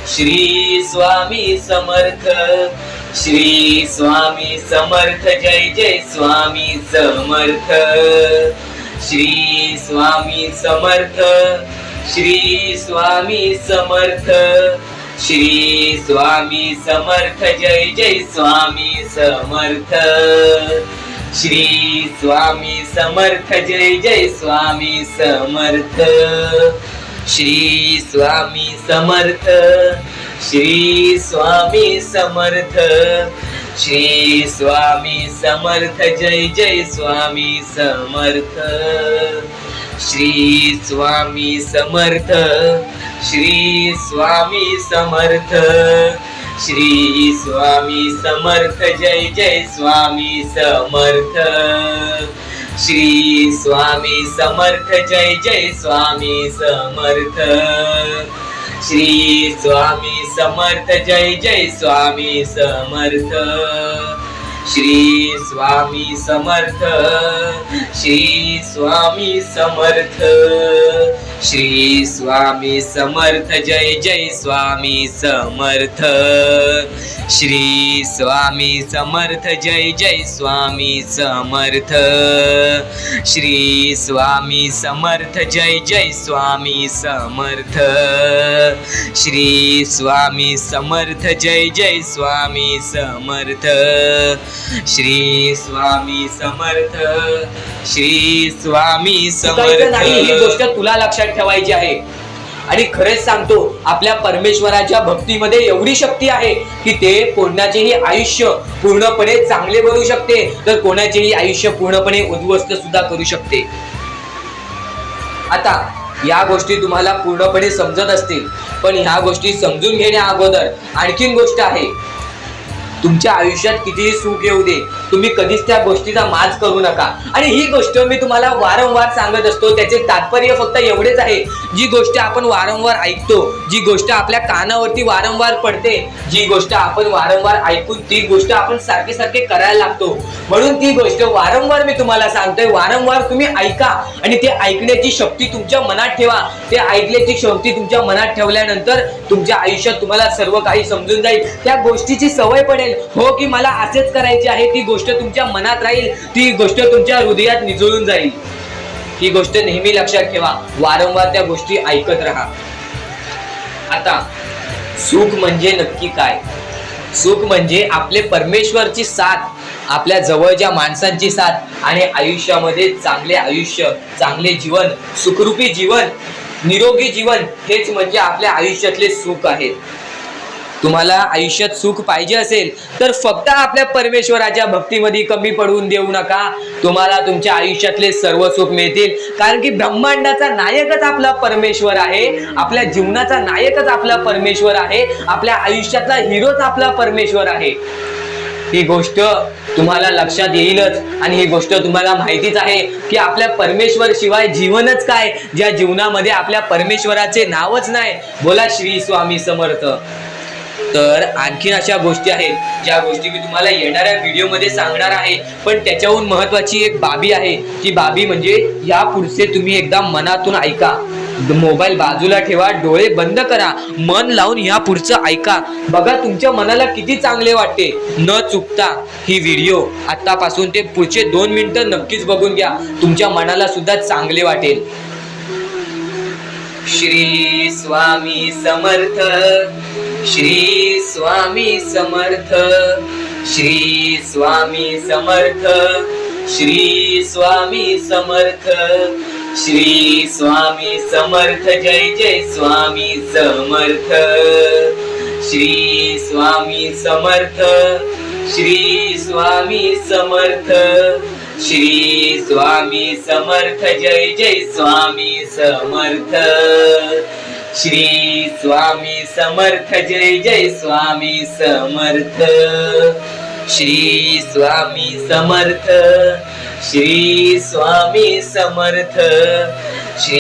श्री स्वामी समर्थ, श्री स्वामी समर्थ. जय जय स्वामी समर्थ. श्री स्वामी समर्थ, श्री स्वामी समर्थ, श्री स्वामी समर्थ. जय जय स्वामी समर्थ. श्री स्वामी समर्थ. जय जय स्वामी समर्थ. श्री स्वामी समर्थ, श्री स्वामी समर्थ, श्री स्वामी समर्थ. जय जय स्वामी समर्थ. श्री स्वामी समर्थ, श्री स्वामी समर्थ, श्री स्वामी समर्थ. जय जय स्वामी समर्थ. श्री स्वामी समर्थ. जय जय स्वामी समर्थ. श्री स्वामी समर्थ. जय जय स्वामी समर्थ. श्री स्वामी समर्थ, श्री स्वामी समर्थ, श्री स्वामी समर्थ. जय जय स्वामी समर्थ. श्री स्वामी समर्थ. जय जय स्वामी समर्थ. श्री स्वामी समर्थ. जय जय स्वामी समर्थ. श्री स्वामी समर्थ. जय जय स्वामी समर्थ. श्री स्वामी समर्थ. श्री स्वामी समर्थ. ही गोष्ट तुला लक्षात ठेवायची आहे. आणि खरेच सांगतो, आपल्या परमेश्वराच्या भक्तीमध्ये एवढी शक्ती आहे की ते कोणाचेही आयुष्य पूर्णपणे चांगले बनवू शकते, तर कोणाचेही आयुष्य पूर्णपणे उद्ध्वस्त सुद्धा करू शकते. आता या गोष्टी तुम्हाला पूर्णपणे समजत असतील, पण ह्या गोष्टी समजून घेण्या अगोदर आणखीन गोष्ट आहे. तुमच्या आयुष्यात कितीही सुख येऊ दे, तुम्ही कधीच त्या गोष्टीचा माज करू नका. आणि ही गोष्ट मी तुम्हाला वारंवार सांगत असतो. त्याचे तात्पर्य फक्त एवढेच आहे, जी गोष्ट आपण वारंवार ऐकतो, जी गोष्ट आपल्या कानावरती वारंवार पडते, जी गोष्ट आपण वारंवार ऐकून ती गोष्ट आपण सारखे सारखे करायला लागतो. म्हणून ती गोष्ट वारंवार मी तुम्हाला सांगतोय, वारंवार तुम्ही ऐका आणि ते ऐकण्याची शक्ती तुमच्या मनात ठेवा. ते ऐकण्याची शक्ती तुमच्या मनात ठेवल्यानंतर तुमच्या आयुष्यात तुम्हाला सर्व काही समजून जाईल. त्या गोष्टीची सवय पडेल. हो की मला असेच करायचे आहे, ती गोष्ट तुमच्या मनात राहील, ती गोष्ट तुमच्या हृदयात निजळून जाईल. ही गोष्ट नेहमी लक्षात ठेवा. वारंवार त्या गोष्टी ऐकत राहा. आता सुख म्हणजे नक्की काय? सुख म्हणजे आपले परमेश्वरची साथ, आपल्या जवळच्या माणसांची साथ आणि आयुष्यामध्ये चांगले आयुष्य, चांगले जीवन, सुखरूपी जीवन, निरोगी जीवन, हेच म्हणजे आपल्या आयुष्यातले सुख आहे. तुम्हाला आयुष्यात सुख पाहिजे असेल तर फक्त आपल्या परमेश्वराच्या भक्तीमध्ये कमी पडून देऊ नका. तुम्हाला तुमच्या आयुष्यातले सर्व सुख मिळतील. कारण की ब्रह्मांडाचा नायकच आपला परमेश्वर आहे. आपल्या जीवनाचा नायकच आपला परमेश्वर आहे. आपल्या आयुष्यातला हिरोच आपला परमेश्वर आहे. ही गोष्ट तुम्हाला लक्षात येईलच. आणि ही गोष्ट तुम्हाला माहितीच आहे की आपल्या परमेश्वर शिवाय जीवनच काय, ज्या जीवनामध्ये आपल्या परमेश्वराचे नावच नाही. बोला श्री स्वामी समर्थ. तर आणखीन अशा गोष्टी आहेत ज्या गोष्टी मी तुम्हाला येणाऱ्या व्हिडिओमध्ये सांगणार आहे, पण त्याच्याहून महत्वाची एक बाबी आहे. ती बाबी म्हणजे या पुढचे तुम्ही एकदा मनातून ऐका. मोबाईल बाजूला ठेवा, डोळे बंद करा, मन लावून या पुढचं ऐका. बघा तुमच्या मनाला किती चांगले वाटते. न चुकता ही व्हिडिओ आतापासून ते पुढचे 2 मिनिटं नक्कीच बघून घ्या. तुमच्या मनाला सुद्धा चांगले वाटेल. श्री स्वामी समर्थ, श्री स्वामी समर्थ, श्री स्वामी समर्थ, श्री स्वामी समर्थ, श्री स्वामी समर्थ. जय जय स्वामी समर्थ. श्री स्वामी समर्थ, श्री स्वामी समर्थ, श्री स्वामी समर्थ जय जय स्वामी समर्थ श्री स्वामी समर्थ जय जय स्वामी समर्थ श्री स्वामी समर्थ श्री स्वामी समर्थ